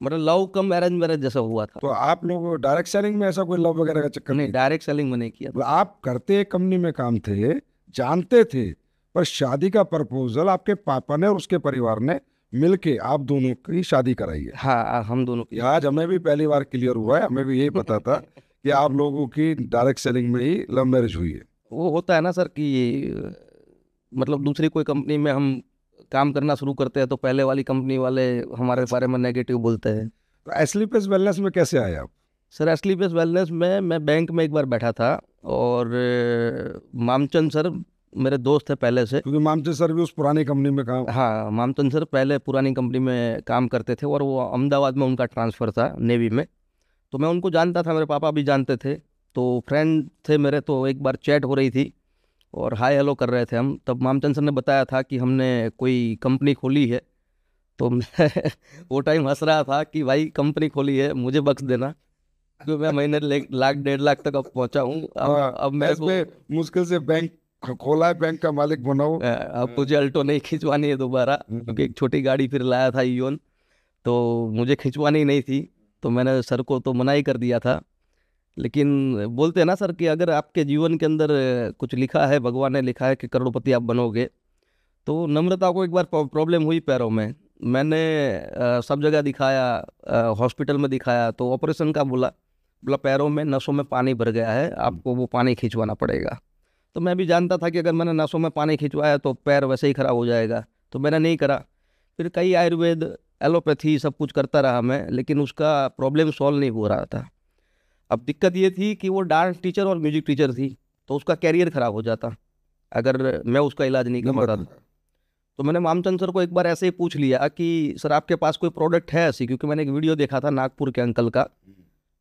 मतलब लव कम अरेंज मैरिज जैसा हुआ था। तो आप लोग डायरेक्ट सेलिंग में ऐसा कोई लव वगैरह का चक्कर नहीं, डायरेक्ट सेलिंग में नहीं किया था। मतलब आप करते एक कंपनी में काम थे, जानते थे, पर शादी का प्रपोजल आपके पापा ने और उसके परिवार ने मिलके आप दोनों की शादी कराई है? हाँ, हम दोनों की। आज हमें भी पहली बार क्लियर हुआ है, हमें भी यही पता था कि आप लोगों की डायरेक्ट सेलिंग में ही लव मैरिज हुई है। वो होता है ना सर कि मतलब दूसरी कोई कंपनी में हम काम करना शुरू करते हैं तो पहले वाली कंपनी वाले हमारे बारे में नेगेटिव बोलते हैं। तो एस्लीपेस वेलनेस में कैसे आए आप? सर असली बेस वेलनेस में मैं बैंक में एक बार बैठा था, और मामचंद सर मेरे दोस्त थे पहले से। क्योंकि मामचंद सर भी उस पुरानी कंपनी में काम। हाँ, मामचंद सर पहले पुरानी कंपनी में काम करते थे और वो अहमदाबाद में उनका ट्रांसफ़र था नेवी में। तो मैं उनको जानता था, मेरे पापा भी जानते थे, तो फ्रेंड थे मेरे। तो एक बार चैट हो रही थी और हाय हेलो कर रहे थे हम, तब मामचंद सर ने बताया था कि हमने कोई कंपनी खोली है। तो मैं वो टाइम हंस रहा था कि भाई कंपनी खोली है, मुझे बख्श देना, क्योंकि मैं महीने 1-1.5 लाख तक अब पहुंचा हूँ। अब मैं मुश्किल से बैंक खोला है, बैंक का मालिक बनाओ। अब मुझे अल्टो नहीं खिंचवानी है दोबारा, क्योंकि एक छोटी गाड़ी फिर लाया था ईओन, तो मुझे खिंचवानी नहीं थी। तो मैंने सर को तो मना ही कर दिया था। लेकिन बोलते हैं ना सर कि अगर आपके जीवन के अंदर कुछ लिखा है, भगवान ने लिखा है कि करोड़पति आप बनोगे, तो नम्रता को एक बार प्रॉब्लम हुई पैरों में। मैंने सब जगह दिखाया, हॉस्पिटल में दिखाया, तो ऑपरेशन का बोला बोला पैरों में नसों में पानी भर गया है, आपको वो पानी खिंचवाना पड़ेगा। तो मैं भी जानता था कि अगर मैंने नसों में पानी खिंचवाया तो पैर वैसे ही खराब हो जाएगा, तो मैंने नहीं करा। फिर कई आयुर्वेद, एलोपैथी सब कुछ करता रहा मैं, लेकिन उसका प्रॉब्लम सॉल्व नहीं हो रहा था। अब दिक्कत ये थी कि वो डांस टीचर और म्यूजिक टीचर थी, तो उसका कैरियर खराब हो जाता अगर मैं उसका इलाज नहीं कर पाता। तो मैंने मामचंद सर को एक बार ऐसे ही पूछ लिया कि सर आपके पास कोई प्रोडक्ट है ऐसी, क्योंकि मैंने एक वीडियो देखा था नागपुर के अंकल का,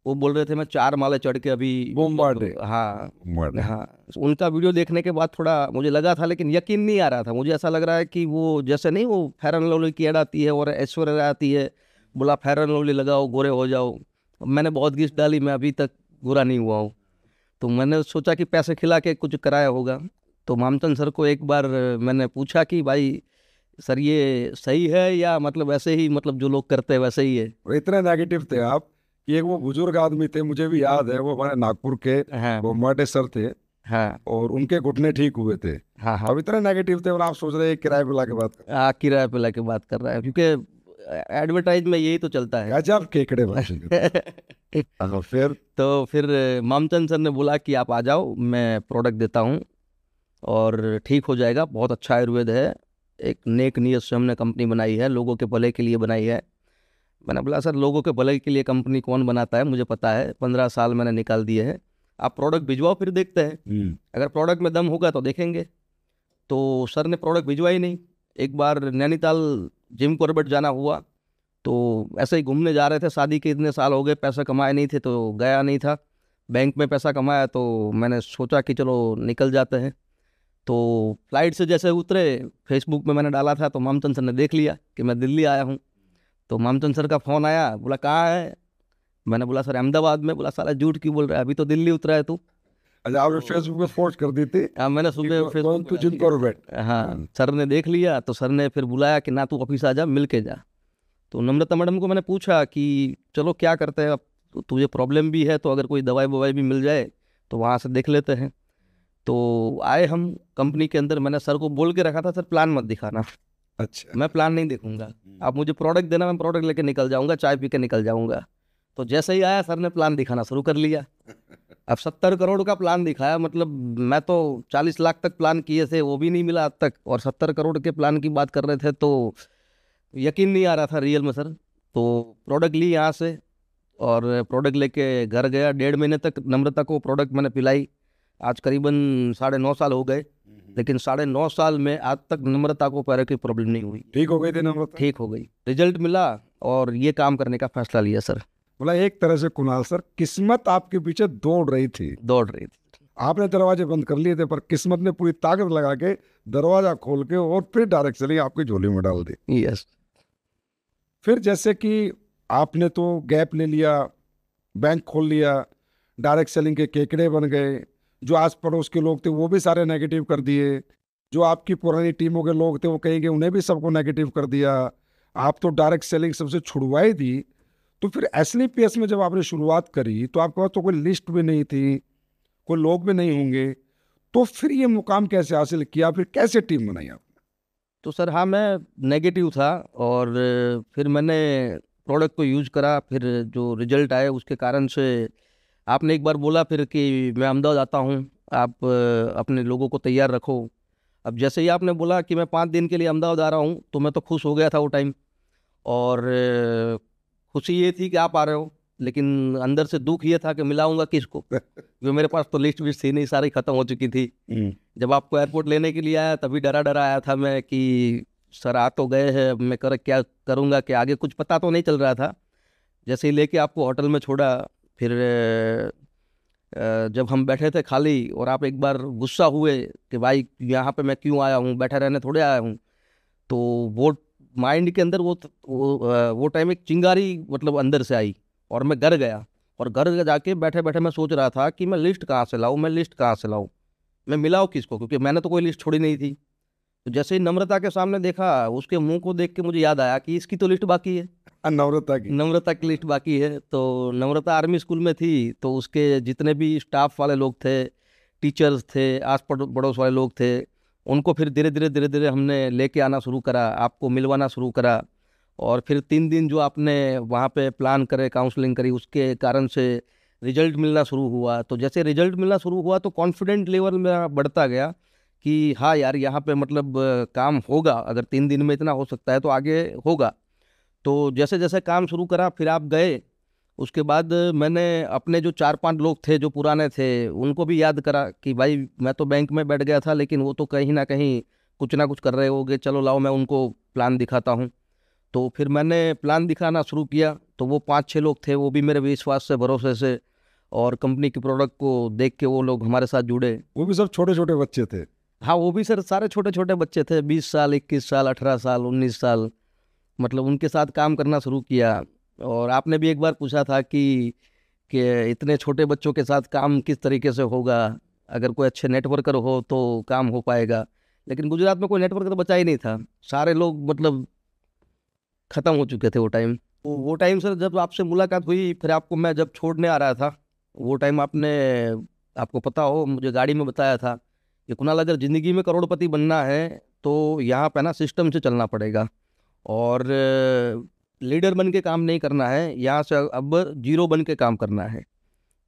वो बोल रहे थे मैं 4 माले चढ़ के अभी हाँ हाँ, उनका वीडियो देखने के बाद थोड़ा मुझे लगा था, लेकिन यकीन नहीं आ रहा था। मुझे ऐसा लग रहा है कि वो जैसे नहीं, वो फेयर एंड लवली की एड आती है और ऐश्वर्या राय आती है, बोला फेयर एंड लवली लगाओ गोरे हो जाओ। मैंने बहुत घिस डाली, मैं अभी तक गोरा नहीं हुआ हूँ। तो मैंने सोचा कि पैसे खिला के कुछ कराया होगा। तो मामचंद सर को एक बार मैंने पूछा कि भाई सर ये सही है या मतलब ऐसे ही, मतलब जो लोग करते हैं वैसे ही है। इतने नेगेटिव थे आप कि एक वो बुजुर्ग आदमी थे, मुझे भी याद है, वो हमारे नागपुर के हाँ वो माटे सर थे। हाँ और उनके घुटने ठीक हुए थे। हाँ हाँ अब इतने नेगेटिव थे और आप सोच रहे हैं किराए पे लाके बात कर। किराए पे लाके बात कर रहा है, क्योंकि एडवर्टाइज में यही तो चलता है। गजब केकड़े बच्चे। तो फिर मामचंद सर ने बोला कि आप आ जाओ, मैं प्रोडक्ट देता हूँ और ठीक हो जाएगा, बहुत अच्छा आयुर्वेद है, एक नेक नियत से हमने कंपनी बनाई है, लोगों के भले के लिए बनाई है। मैंने बोला सर लोगों के भले के लिए कंपनी कौन बनाता है, मुझे पता है, 15 साल मैंने निकाल दिए हैं, आप प्रोडक्ट भिजवाओ फिर देखते हैं, अगर प्रोडक्ट में दम होगा तो देखेंगे। तो सर ने प्रोडक्ट भिजवा ही नहीं। एक बार नैनीताल जिम कॉर्बेट जाना हुआ, तो ऐसे ही घूमने जा रहे थे, शादी के इतने साल हो गए, पैसे कमाए नहीं थे तो गया नहीं था, बैंक में पैसा कमाया, तो मैंने सोचा कि चलो निकल जाते हैं। तो फ्लाइट से जैसे उतरे, फेसबुक में मैंने डाला था, तो मामचंद सर ने देख लिया कि मैं दिल्ली आया हूँ। तो मामचंद सर का फ़ोन आया, बोला कहाँ है? मैंने बोला सर अहमदाबाद में। बोला साला झूठ क्यों बोल रहा है, अभी तो दिल्ली उतरा है तू। अच्छा, आपने फेसबुक पे पोस्ट कर दी थी? हाँ मैंने सुबह फेसबुक तो जिम कॉर्बेट। हाँ, सर ने देख लिया, तो सर ने फिर बुलाया कि ना तू ऑफिस आ जा, मिल के जा। तो नम्रता मैडम को मैंने पूछा कि चलो क्या करते हैं, अब तुझे प्रॉब्लम भी है तो अगर कोई दवाई ववाई भी मिल जाए तो वहाँ से देख लेते हैं। तो आए हम कंपनी के अंदर, मैंने सर को बोल के रखा था सर प्लान मत दिखाना। अच्छा, मैं प्लान नहीं देखूंगा, आप मुझे प्रोडक्ट देना, मैं प्रोडक्ट लेके निकल जाऊंगा, चाय पी के निकल जाऊंगा। तो जैसे ही आया सर ने प्लान दिखाना शुरू कर लिया। अब 70 करोड़ का प्लान दिखाया, मतलब मैं तो 40 लाख तक प्लान किए थे, वो भी नहीं मिला आज तक, और 70 करोड़ के प्लान की बात कर रहे थे, तो यकीन नहीं आ रहा था रियल में सर। तो प्रोडक्ट ली यहाँ से और प्रोडक्ट लेके घर गया। 1.5 महीने तक नम्रता को प्रोडक्ट मैंने पिलाई। आज करीबन 9.5 साल हो गए, लेकिन 9.5 साल में आज तक नम्रता को पैरों की प्रॉब्लम नहीं हुई। ठीक हो गई थी नम्रता? ठीक हो गई, रिजल्ट मिला और ये काम करने का फैसला लिया सर। बोला एक तरह से कुणाल सर, किस्मत आपके पीछे दौड़ रही थी। आपने दरवाजे बंद कर लिए थे, पर किस्मत ने पूरी ताकत लगा के दरवाजा खोल के और फिर डायरेक्ट चली आपकी झोली में डाल दी। यस। फिर जैसे कि आपने तो गैप ले लिया, बैंक खोल लिया, डायरेक्ट सेलिंग के केकड़े बन गए, जो आस पड़ोस के लोग थे वो भी सारे नेगेटिव कर दिए, जो आपकी पुरानी टीमों के लोग थे वो कहेंगे उन्हें भी सबको नेगेटिव कर दिया, आप तो डायरेक्ट सेलिंग सबसे छुड़वाई दी। तो फिर एसलीपीएस में जब आपने शुरुआत करी तो आपके पास तो कोई लिस्ट भी नहीं थी, कोई लोग भी नहीं होंगे, तो फिर ये मुकाम कैसे हासिल किया, फिर कैसे टीम बनाई आपने? तो सर हाँ, मैं नेगेटिव था और फिर मैंने प्रोडक्ट को यूज करा, फिर जो रिजल्ट आए उसके कारण से आपने एक बार बोला फिर कि मैं अहमदाबाद आता हूँ, आप अपने लोगों को तैयार रखो। अब जैसे ही आपने बोला कि मैं 5 दिन के लिए अहमदाबाद आ रहा हूँ, तो मैं तो खुश हो गया था वो टाइम, और खुशी ये थी कि आप आ रहे हो, लेकिन अंदर से दुख ये था कि मिलाऊंगा किसको, क्योंकि मेरे पास तो लिस्ट भी थी नहीं, सारी ख़त्म हो चुकी थी। जब आपको एयरपोर्ट लेने के लिए आया तभी डरा डरा आया था मैं कि सर आ तो गए हैं, अब मैं क्या करूँगा, कि आगे कुछ पता तो नहीं चल रहा था। जैसे ही लेके आपको होटल में छोड़ा, फिर जब हम बैठे थे खाली और आप एक बार गुस्सा हुए कि भाई यहाँ पे मैं क्यों आया हूँ, बैठे रहने थोड़े आया हूँ, तो वो माइंड के अंदर वो टाइम एक चिंगारी मतलब अंदर से आई और मैं घर गया। और घर जाके बैठे बैठे मैं सोच रहा था कि मैं लिस्ट कहाँ से लाऊं, मैं लिस्ट कहाँ से लाऊं, मैं मिलाऊं किसको, क्योंकि मैंने तो कोई लिस्ट छोड़ी नहीं थी। तो जैसे ही नम्रता के सामने देखा, उसके मुंह को देख के मुझे याद आया कि इसकी तो लिस्ट बाकी है। नम्रता की। नम्रता की लिस्ट बाकी है। तो नम्रता आर्मी स्कूल में थी, तो उसके जितने भी स्टाफ वाले लोग थे, टीचर्स थे, आस पड़ोस वाले लोग थे, उनको फिर धीरे धीरे हमने लेके आना शुरू करा, आपको मिलवाना शुरू करा। और फिर 3 दिन जो आपने वहाँ पे प्लान करे, काउंसलिंग करी, उसके कारण से रिजल्ट मिलना शुरू हुआ। तो जैसे रिजल्ट मिलना शुरू हुआ तो कॉन्फिडेंट लेवल मेरा बढ़ता गया कि हाँ यार, यहाँ पे मतलब काम होगा, अगर 3 दिन में इतना हो सकता है तो आगे होगा। तो जैसे जैसे काम शुरू करा, फिर आप गए। उसके बाद मैंने अपने जो 4-5 लोग थे जो पुराने थे, उनको भी याद करा कि भाई मैं तो बैंक में बैठ गया था, लेकिन वो तो कहीं ना कुछ कर रहे होगे, चलो लाओ मैं उनको प्लान दिखाता हूँ। तो फिर मैंने प्लान दिखाना शुरू किया। तो वो 5-6 लोग थे, वो भी मेरे विश्वास से, भरोसे से, और कंपनी के प्रोडक्ट को देख के वो लोग हमारे साथ जुड़े। वो भी सब छोटे छोटे बच्चे थे? हाँ, वो भी सर सारे छोटे छोटे बच्चे थे, 20 साल, 21 साल, 18 साल, 19 साल, मतलब उनके साथ काम करना शुरू किया। और आपने भी एक बार पूछा था कि इतने छोटे बच्चों के साथ काम किस तरीके से होगा, अगर कोई अच्छे नेटवर्कर हो तो काम हो पाएगा। लेकिन गुजरात में कोई नेटवर्कर तो बचा ही नहीं था, सारे लोग मतलब ख़त्म हो चुके थे वो टाइम। वो टाइम सर जब आपसे मुलाकात हुई, फिर आपको मैं जब छोड़ने आ रहा था, वो टाइम आपको पता हो, मुझे गाड़ी में बताया था कि कुणाल, अगर ज़िंदगी में करोड़पति बनना है तो यहाँ पे ना सिस्टम से चलना पड़ेगा, और लीडर बन के काम नहीं करना है, यहाँ से अब जीरो बन के काम करना है।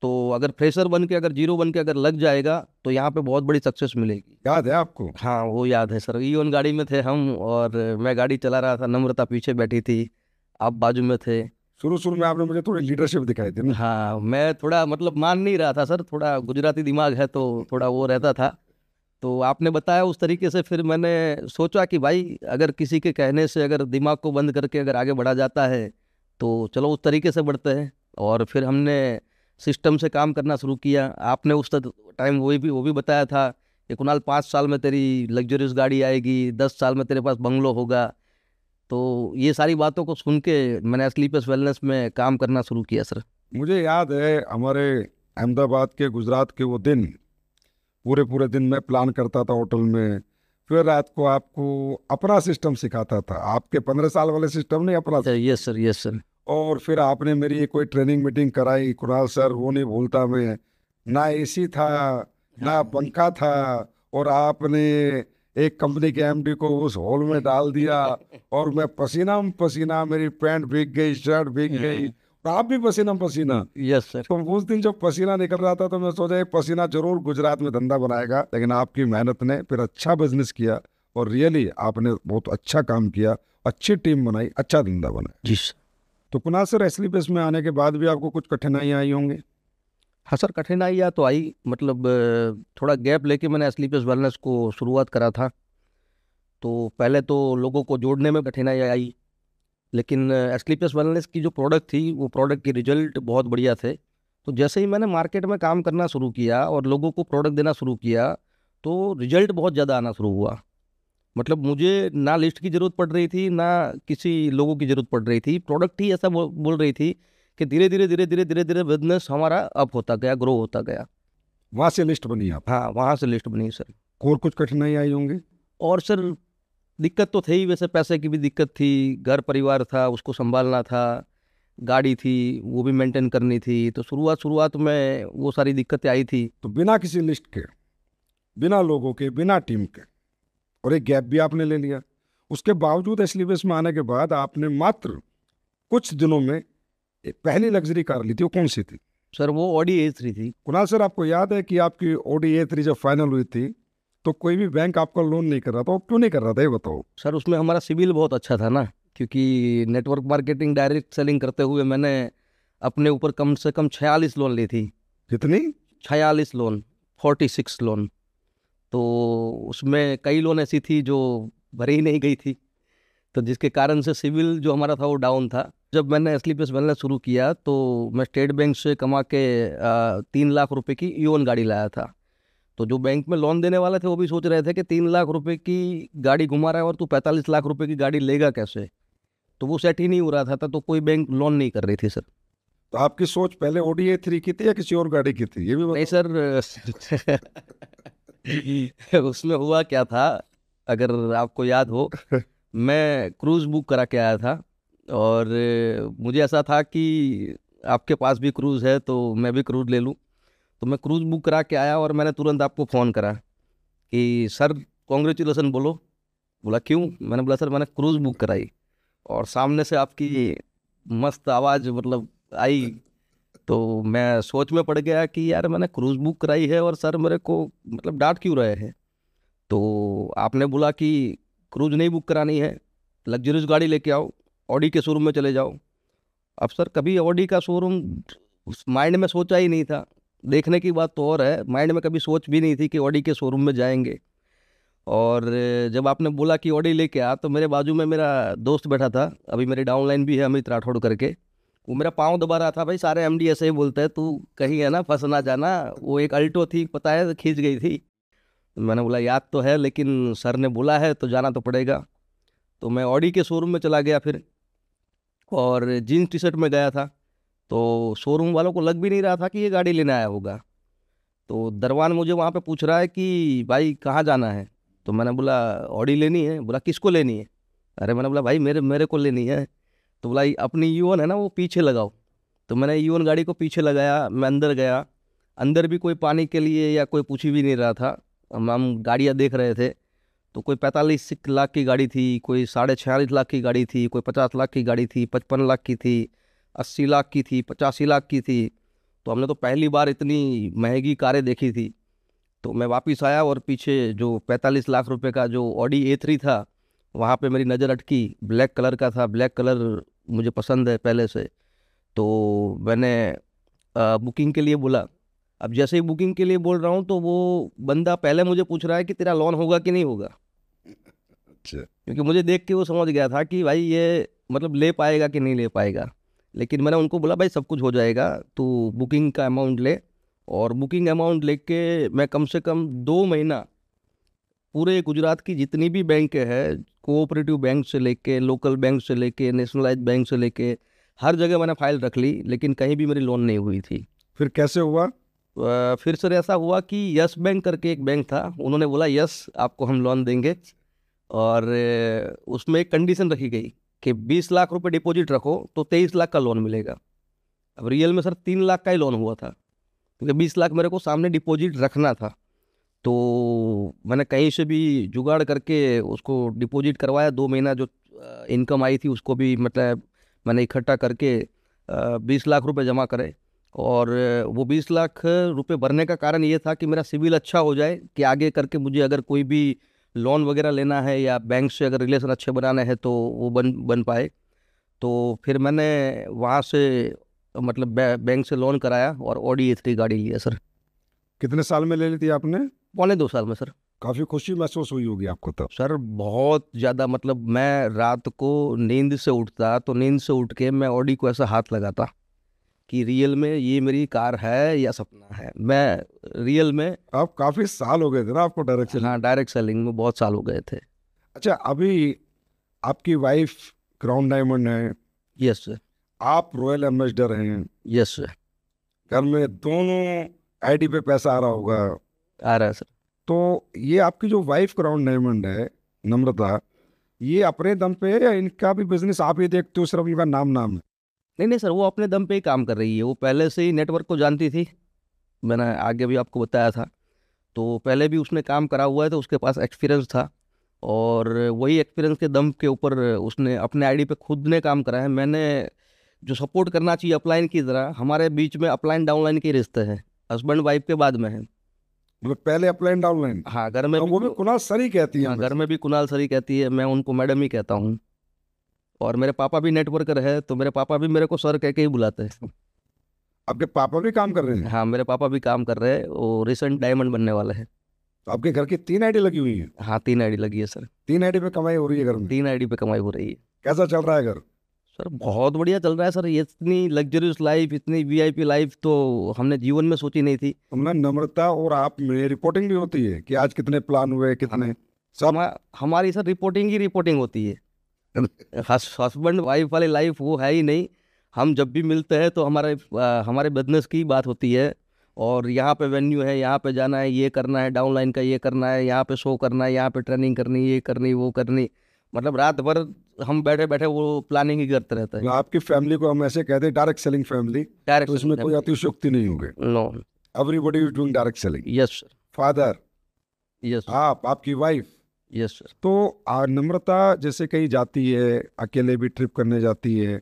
तो अगर फ्रेशर बन के, अगर जीरो बन के अगर लग जाएगा तो यहाँ पे बहुत बड़ी सक्सेस मिलेगी। याद है आपको? हाँ, वो याद है सर। ईवन गाड़ी में थे हम, और मैं गाड़ी चला रहा था, नम्रता पीछे बैठी थी, आप बाजू में थे। शुरू शुरू में आपने मुझे थोड़ी लीडरशिप दिखाई थी ना? हाँ, मैं थोड़ा मतलब मान नहीं रहा था सर, थोड़ा गुजराती दिमाग है तो थोड़ा वो रहता था। तो आपने बताया उस तरीके से, फिर मैंने सोचा कि भाई अगर किसी के कहने से अगर दिमाग को बंद करके अगर आगे बढ़ा जाता है तो चलो उस तरीके से बढ़ते हैं। और फिर हमने सिस्टम से काम करना शुरू किया। आपने उस टाइम वो भी बताया था कि कुणाल, 5 साल में तेरी लग्जरियस गाड़ी आएगी, 10 साल में तेरे पास बंगलो होगा। तो ये सारी बातों को सुन के मैंने स्लीपर्स वेलनेस में काम करना शुरू किया सर। मुझे याद है हमारे अहमदाबाद के, गुजरात के वो दिन, पूरे पूरे दिन मैं प्लान करता था होटल में, फिर रात को आपको अपना सिस्टम सिखाता था, आपके 15 साल वाले सिस्टम नहीं, अपना। Yes sir, yes sir. और फिर आपने मेरी एक कोई ट्रेनिंग मीटिंग कराई, कुणाल सर, वो नहीं भूलता मैं। ना एसी था, ना पंखा था, और आपने एक कंपनी के एमडी को उस हॉल में डाल दिया, और मैं पसीना पसीना, मेरी पैंट भीग गई, शर्ट भीग गई, और आप भी पसीना पसीना। Yes sir. तो उस दिन जब पसीना निकल रहा था तो मैं सोचा ये पसीना जरूर गुजरात में धंधा बनाएगा, लेकिन आपकी मेहनत ने फिर अच्छा बिजनेस किया, और रियली आपने बहुत अच्छा काम किया, अच्छी टीम बनाई, अच्छा धंधा बनाया। जी सर। तो कुणाल सर, एसलीपीएस में आने के बाद भी आपको कुछ कठिनाइयाँ आई होंगी? हाँ सर, कठिनाइयाँ तो आई, मतलब थोड़ा गैप लेके मैंने स्लीपर्स वेलनेस को शुरुआत करा था। तो पहले तो लोगों को जोड़ने में कठिनाई आई, लेकिन स्लीपर्स वेलनेस की जो प्रोडक्ट थी, वो प्रोडक्ट के रिजल्ट बहुत बढ़िया थे। तो जैसे ही मैंने मार्केट में काम करना शुरू किया और लोगों को प्रोडक्ट देना शुरू किया, तो रिजल्ट बहुत ज़्यादा आना शुरू हुआ। मतलब मुझे ना लिस्ट की ज़रूरत पड़ रही थी, ना किसी लोगों की ज़रूरत पड़ रही थी, प्रोडक्ट ही ऐसा बोल रही थी कि धीरे धीरे धीरे धीरे धीरे धीरे बिजनेस हमारा अप होता गया, ग्रो होता गया। वहाँ से लिस्ट बनी आप? हाँ, वहाँ से लिस्ट बनी सर। और कुछ कठिनाई आई होंगी? और सर दिक्कत तो थे ही, वैसे पैसे की भी दिक्कत थी, घर परिवार था उसको संभालना था, गाड़ी थी वो भी मेंटेन करनी थी। तो शुरुआत में वो सारी दिक्कतें आई थी। तो बिना किसी लिस्ट के, बिना लोगों के, बिना टीम के, और एक गैप भी आपने ले लिया, उसके बावजूद एसलीपीएस में आने के बाद आपने मात्र कुछ दिनों में एक पहली लग्जरी कार ली थी। वो कौन सी थी? सर वो ऑडी A3 थी। कुणाल सर, आपको याद है कि आपकी ऑडी A3 जब फाइनल हुई थी तो कोई भी बैंक आपका लोन नहीं कर रहा था, वो क्यों नहीं कर रहा था, ये बताओ। सर उसमें हमारा सिविल बहुत अच्छा था ना, क्योंकि नेटवर्क मार्केटिंग, डायरेक्ट सेलिंग करते हुए मैंने अपने ऊपर कम से कम 46 लोन ली थी। कितनी? 46 लोन, 46 लोन। तो उसमें कई लोन ऐसी थी जो भरी ही नहीं गई थी, तो जिसके कारण से सिविल जो हमारा था वो डाउन था। जब मैंने स्लीपर्स वेलनेस शुरू किया तो मैं स्टेट बैंक से कमा के 3 लाख रुपए की ईवन गाड़ी लाया था। तो जो बैंक में लोन देने वाले थे वो भी सोच रहे थे कि 3 लाख रुपए की गाड़ी घुमा रहा है और तू 45 लाख रुपए की गाड़ी लेगा कैसे। तो वो सेट ही नहीं हो रहा था, तो कोई बैंक लोन नहीं कर रही थी सर। तो आपकी सोच पहले ऑडी A3 की थी या किसी और गाड़ी की थी, ये भी नहीं बताओ। सर, उसमें हुआ क्या था, अगर आपको याद हो, मैं क्रूज बुक करा के आया था और मुझे ऐसा था कि आपके पास भी क्रूज़ है तो मैं भी क्रूज़ ले लूँ। तो मैं क्रूज़ बुक करा के आया और मैंने तुरंत आपको फ़ोन करा कि सर कॉन्ग्रेचुलेसन बोलो। बोला क्यों? मैंने बोला सर मैंने क्रूज़ बुक कराई। और सामने से आपकी मस्त आवाज़ मतलब आई। तो मैं सोच में पड़ गया कि यार मैंने क्रूज़ बुक कराई है और सर मेरे को मतलब डांट क्यों रहे हैं। तो आपने बोला कि क्रूज़ नहीं बुक करानी है, लग्जरियस गाड़ी लेके आओ, ऑडी के शोरूम में चले जाओ। अब सर कभी ऑडी का शोरूम उस माइंड में सोचा ही नहीं था। देखने की बात तो और है, माइंड में कभी सोच भी नहीं थी कि ऑडी के शोरूम में जाएंगे। और जब आपने बोला कि ऑडी लेके आ, तो मेरे बाजू में मेरा दोस्त बैठा था, अभी मेरी डाउनलाइन भी है अमित राठौड़ करके। वो मेरा पाँव दबा रहा था, भाई सारे एमडी ऐसे ही बोलते हैं, तू कहीं है ना फंस ना जाना। वो एक अल्टो थी पता है, खींच गई थी। मैंने बोला याद तो है लेकिन सर ने बोला है तो जाना तो पड़ेगा। तो मैं ऑडी के शोरूम में चला गया फिर, और जीन्स टी शर्ट में गया था। तो शोरूम वालों को लग भी नहीं रहा था कि ये गाड़ी लेने आया होगा। तो दरवान मुझे वहाँ पे पूछ रहा है कि भाई कहाँ जाना है। तो मैंने बोला ऑडी लेनी है। बोला किसको लेनी है? अरे मैंने बोला भाई मेरे मेरे को लेनी है। तो बोला अपनी ईवन है ना वो पीछे लगाओ। तो मैंने ईवन गाड़ी को पीछे लगाया, मैं अंदर गया। अंदर भी कोई पानी के लिए या कोई पूछ भी नहीं रहा था। हम गाड़ियाँ देख रहे थे। तो कोई 45 लाख की गाड़ी थी, कोई 46.5 लाख की गाड़ी थी, कोई 50 लाख की गाड़ी थी, 55 लाख की थी, 80 लाख की थी, 85 लाख की थी। तो हमने तो पहली बार इतनी महंगी कारें देखी थी। तो मैं वापस आया और पीछे जो 45 लाख रुपए का जो ऑडी A3 था, वहाँ पे मेरी नज़र अटकी। ब्लैक कलर का था, ब्लैक कलर मुझे पसंद है पहले से। तो मैंने बुकिंग के लिए बोला। अब जैसे ही बुकिंग के लिए बोल रहा हूँ तो वो बंदा पहले मुझे पूछ रहा है कि तेरा लोन होगा कि नहीं होगा। अच्छा। क्योंकि मुझे देख के वो समझ गया था कि भाई ये मतलब ले पाएगा कि नहीं ले पाएगा। लेकिन मैंने उनको बोला भाई सब कुछ हो जाएगा, तू बुकिंग का अमाउंट ले। और बुकिंग अमाउंट लेके मैं कम से कम 2 महीना पूरे गुजरात की जितनी भी बैंक है, कोऑपरेटिव बैंक से लेके लोकल बैंक से लेके नेशनलाइज बैंक से लेके हर जगह मैंने फाइल रख ली, लेकिन कहीं भी मेरी लोन नहीं हुई थी। फिर कैसे हुआ? फिर सर ऐसा हुआ कि यस बैंक करके एक बैंक था, उन्होंने बोला यस आपको हम लोन देंगे। और उसमें एक कंडीशन रखी गई कि 20 लाख रुपए डिपॉजिट रखो तो 23 लाख का लोन मिलेगा। अब रियल में सर 3 लाख का ही लोन हुआ था, क्योंकि 20 लाख मेरे को सामने डिपॉजिट रखना था। तो मैंने कहीं से भी जुगाड़ करके उसको डिपॉजिट करवाया। 2 महीना जो इनकम आई थी उसको भी मतलब मैंने इकट्ठा करके 20 लाख रुपए जमा करे। और वो 20 लाख रुपए भरने का कारण ये था कि मेरा सिविल अच्छा हो जाए, कि आगे करके मुझे अगर कोई भी लोन वगैरह लेना है या बैंक से अगर रिलेशन अच्छे बनाने हैं तो वो बन बन पाए। तो फिर मैंने वहाँ से मतलब बैंक से लोन कराया और ऑडी A3 गाड़ी लिया सर। कितने साल में ले ली थी आपने? 1.25 साल में सर। काफी खुशी महसूस हुई होगी आपको तब। सर बहुत ज़्यादा, मतलब मैं रात को नींद से उठता तो नींद से उठ के मैं ऑडी को ऐसा हाथ लगाता कि रियल में ये मेरी कार है या सपना है। मैं रियल में। आप काफी साल हो गए थे ना आपको डायरेक्ट? हाँ, डायरेक्ट सेलिंग में बहुत साल हो गए थे। अच्छा, अभी आपकी वाइफ क्राउन डायमंड है, यस सर। आप रॉयल एम्बेसडर हैं, यस सर। घर में दोनों आईडी पे पैसा आ रहा होगा। आ रहा है सर। तो ये आपकी जो वाइफ क्राउन डायमंड है, नम्रता, ये अपने दम पे है या इनका भी बिजनेस आप ही देखते हो, सिर्फ इनका नाम नाम है? नहीं नहीं सर, वो अपने दम पे ही काम कर रही है। वो पहले से ही नेटवर्क को जानती थी, मैंने आगे भी आपको बताया था। तो पहले भी उसने काम करा हुआ है तो उसके पास एक्सपीरियंस था। और वही एक्सपीरियंस के दम के ऊपर उसने अपने आईडी पे खुद ने काम करा है। मैंने जो सपोर्ट करना चाहिए अपलाइन की तरह, हमारे बीच में अपलाइन डाउनलाइन के रिश्ते हैं, हस्बैंड वाइफ के बाद में है। मतलब पहले अपलाइन डाउनलाइन? हाँ, घर में और वो भी कुणाल सर ही कहती है हाँ, घर हमेशा। में भी कुणाल सर ही कहती है, मैं उनको मैडम ही कहता हूँ। और मेरे पापा भी नेटवर्कर है तो मेरे पापा भी मेरे को सर कह के ही बुलाते हैं। आपके पापा भी काम कर रहे हैं? हाँ, मेरे पापा भी काम कर रहे हैं, वो रिसेंट डायमंड बनने वाले हैं। तो आपके घर की 3 आईडी लगी हुई है? हाँ, 3 आईडी लगी है सर। 3 आईडी पे कमाई हो रही है घर में? 3 आईडी पे कमाई हो रही है। कैसा चल रहा है घर? सर बहुत बढ़िया चल रहा है सर। ये इतनी लग्जरियस लाइफ, इतनी वीआईपी लाइफ तो हमने जीवन में सोची नहीं थी। तुमने नम्रता और आप में रिपोर्टिंग भी होती है कि आज कितने प्लान हुए, कितने सब? हमारी सर रिपोर्टिंग ही रिपोर्टिंग होती है। हस्बैंड वाइफ वाली लाइफ वो है ही नहीं। हम जब भी मिलते हैं तो हमारे बिजनेस की बात होती है। और यहाँ पे वेन्यू है, यहाँ पे जाना है, ये करना है, डाउनलाइन का ये करना है, यहाँ पे शो करना है, यहाँ पे ट्रेनिंग करनी, ये करनी वो करनी। मतलब रात भर हम बैठे बैठे वो प्लानिंग ही करते रहते हैं। आपकी फैमिली को हम ऐसे कहते हैं डायरेक्ट सेलिंग फैमिली, तो डायरेक्ट इसमें कोई अतिशयोक्ति नहीं होगी। No. Everybody is doing direct selling. Yes sir. Father, yes आप, आपकी वाइफ। Yes sir. तो नम्रता जैसे कहीं जाती है, अकेले भी ट्रिप करने जाती है,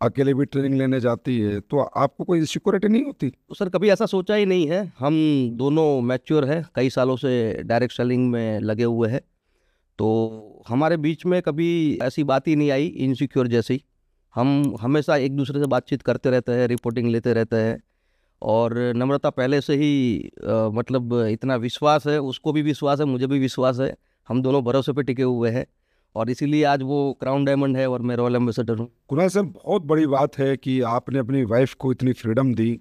अकेले भी ट्रेनिंग लेने जाती है, तो आपको कोई सिक्योरिटी नहीं होती? तो सर कभी ऐसा सोचा ही नहीं है। हम दोनों मैच्योर हैं, कई सालों से डायरेक्ट सेलिंग में लगे हुए हैं, तो हमारे बीच में कभी ऐसी बात ही नहीं आई इनसिक्योर जैसी। हम हमेशा एक दूसरे से बातचीत करते रहते हैं, रिपोर्टिंग लेते रहते हैं। और नम्रता पहले से ही मतलब इतना विश्वास है, उसको भी विश्वास है, मुझे भी विश्वास है, हम दोनों भरोसे पे टिके हुए हैं, और इसीलिए आज वो क्राउन डायमंड है और मैं रॉयल एम्बेसडर हूँ। कुणाल सर, बहुत बड़ी बात है कि आपने अपनी वाइफ को इतनी फ्रीडम दी,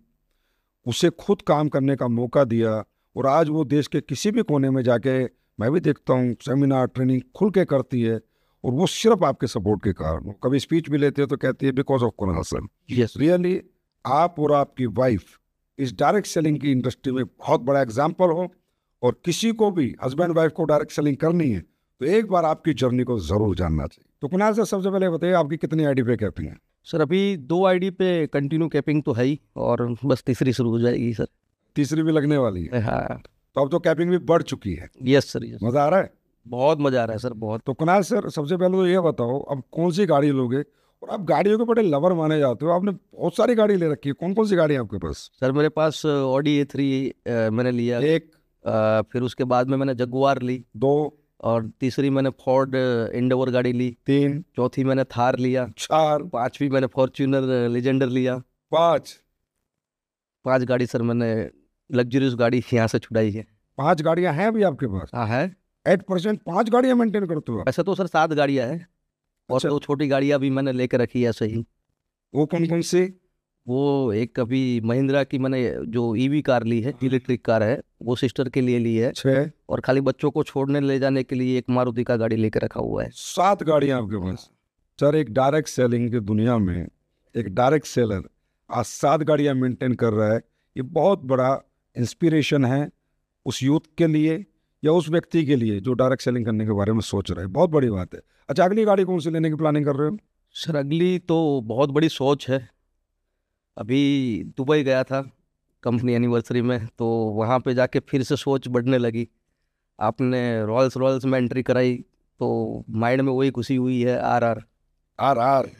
उसे खुद काम करने का मौका दिया, और आज वो देश के किसी भी कोने में जाके, मैं भी देखता हूँ, सेमिनार ट्रेनिंग खुल के करती है, और वो सिर्फ आपके सपोर्ट के कारण। कभी स्पीच भी लेते हैं तो कहती है because of Kunal sir. Yes. Really आप और आपकी वाइफ इस डायरेक्ट सेलिंग की इंडस्ट्री में बहुत बड़ा एग्जाम्पल हो, और किसी को भी हस्बैंड वाइफ को डायरेक्ट सेलिंग करनी है तो एक बार आपकी जर्नी को जरूर जानना चाहिए। तो कुणाल सर, सबसे पहले बताइए आपकी कितनी आईडी पे कैपिंग है? सर अभी 2 आईडी पे कंटिन्यू कैपिंग तो है ही, और बस तीसरी शुरू हो जाएगी सर। तीसरी भी लगने वाली है? हाँ। तो अब तो कैपिंग भी बढ़ चुकी है। Yes sir. यस। मजा आ रहा है? बहुत मज़ा आ रहा है सर, बहुत। तो कुणाल सर, सबसे पहले तो ये बताओ, अब कौन सी गाड़ी लोगे? और आप गाड़ियों के बड़े लवर माने जाते हो, आपने बहुत सारी गाड़ी ले रखी है, कौन कौन सी गाड़ी है आपके पास? सर मेरे पास ऑडी A3 मैंने लिया एक, फिर उसके बाद में मैंने जगुआर ली, दो, और तीसरी मैंने फोर्ड इंडोवर गाड़ी ली, तीन, चौथी मैंने थार लिया, चार, पांचवी मैंने फॉर्च्यूनर लीजेंडर लिया। पाँच। 5 गाड़ी सर मैंने लग्जरियस गाड़ी यहाँ से छुड़ाई है। 5 गाड़ियां हैं अभी आपके पास? हाँ है। 8% 5 गाड़ियां मेंटेन करते हो आप? वैसे तो सर 7 गाड़ियाँ हैं, और अच्छा। 2 छोटी गाड़ियाँ भी मैंने लेकर रखी है ऐसे ही। वो कौन कौन सी? वो एक अभी महिंद्रा की मैंने जो ईवी कार ली है, इलेक्ट्रिक कार है, वो सिस्टर के लिए ली है, 6। और खाली बच्चों को छोड़ने ले जाने के लिए एक मारुति का गाड़ी लेकर रखा हुआ है। 7 गाड़ियां आपके पास? सर, एक डायरेक्ट सेलिंग की दुनिया में एक डायरेक्ट सेलर आज 7 गाड़ियां मेंटेन कर रहा है, ये बहुत बड़ा इंस्पिरेशन है उस यूथ के लिए या उस व्यक्ति के लिए जो डायरेक्ट सेलिंग करने के बारे में सोच रहा है। बहुत बड़ी बात है। अच्छा, अगली गाड़ी कौन सी लेने की प्लानिंग कर रहे हो? सर अगली तो बहुत बड़ी सोच है। अभी दुबई गया था कंपनी एनिवर्सरी में, तो वहाँ पे जाके फिर से सोच बढ़ने लगी। आपने रॉयल्स रॉयल्स में एंट्री कराई, तो माइंड में वही खुशी हुई है। RR। R R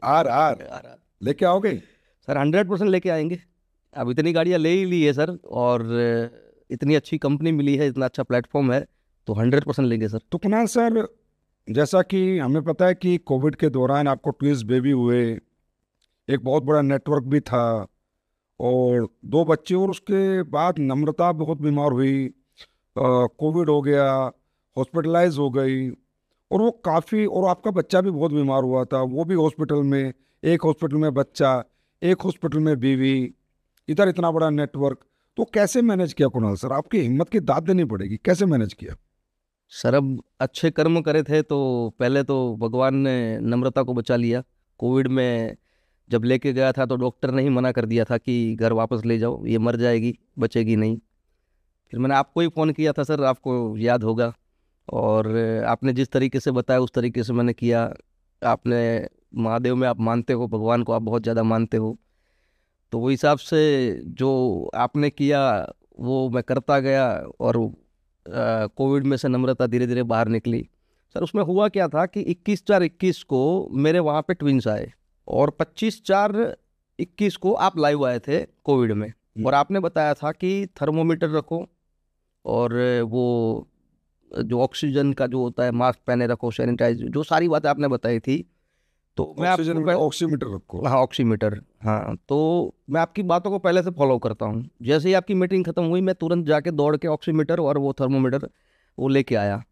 R R RR लेके आओगे? सर 100% लेके आएंगे। अब इतनी गाड़ियाँ ले ही ली है सर, और इतनी अच्छी कंपनी मिली है, इतना अच्छा प्लेटफॉर्म है, तो 100% लेंगे सर। तो कुणाल सर, जैसा कि हमें पता है कि कोविड के दौरान आपको ट्विंस बेबी हुए, एक बहुत बड़ा नेटवर्क भी था, और 2 बच्चे, और उसके बाद नम्रता बहुत बीमार हुई, कोविड हो गया, हॉस्पिटलाइज हो गई, और वो काफ़ी, और आपका बच्चा भी बहुत बीमार हुआ था, वो भी हॉस्पिटल में, एक हॉस्पिटल में बच्चा, एक हॉस्पिटल में बीवी, इधर इतना बड़ा नेटवर्क। तो कैसे मैनेज किया कुणाल सर? आपकी हिम्मत की दाद देनी पड़ेगी, कैसे मैनेज किया? सर अब अच्छे कर्म करे थे, तो पहले तो भगवान ने नम्रता को बचा लिया। कोविड में जब लेके गया था तो डॉक्टर ने ही मना कर दिया था कि घर वापस ले जाओ, ये मर जाएगी, बचेगी नहीं। फिर मैंने आपको ही फ़ोन किया था सर, आपको याद होगा, और आपने जिस तरीके से बताया उस तरीके से मैंने किया। आपने महादेव में आप मानते हो, भगवान को आप बहुत ज़्यादा मानते हो, तो वो हिसाब से जो आपने किया वो मैं करता गया, और कोविड में से नम्रता धीरे धीरे बाहर निकली। सर उसमें हुआ क्या था कि 21/4/21 को मेरे वहाँ पे ट्विंस आए, और 25/4/21 को आप लाइव आए थे कोविड में, और आपने बताया था कि थर्मोमीटर रखो, और वो जो ऑक्सीजन का जो होता है मास्क पहने रखो, सैनिटाइज, जो सारी बातें आपने बताई थी। तो मैं ऑक्सीमीटर रखो। हाँ, ऑक्सीमीटर। हाँ, तो मैं आपकी बातों को पहले से फॉलो करता हूँ। जैसे ही आपकी मीटिंग खत्म हुई, मैं तुरंत जाके दौड़ के ऑक्सीमीटर और वो थर्मोमीटर वो लेके आया,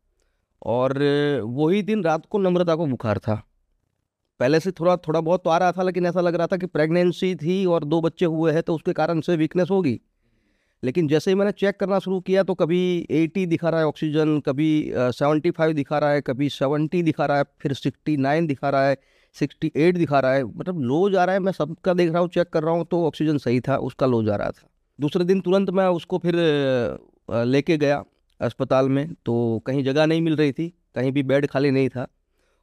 और वही दिन रात को नम्रता को बुखार था। पहले से थोड़ा थोड़ा बहुत तो आ रहा था, लेकिन ऐसा लग रहा था कि प्रेगनेंसी थी और 2 बच्चे हुए हैं तो उसके कारण से वीकनेस होगी। लेकिन जैसे ही मैंने चेक करना शुरू किया तो कभी 80 दिखा रहा है ऑक्सीजन, कभी 75 दिखा रहा है, कभी 70 दिखा रहा है, फिर 69 दिखा रहा है, 68 दिखा रहा है, मतलब लो जा रहा है। मैं सबका देख रहा हूँ, चेक कर रहा हूँ, तो ऑक्सीजन सही था, उसका लो जा रहा था। दूसरे दिन तुरंत मैं उसको फिर लेके गया अस्पताल में, तो कहीं जगह नहीं मिल रही थी, कहीं भी बेड खाली नहीं था।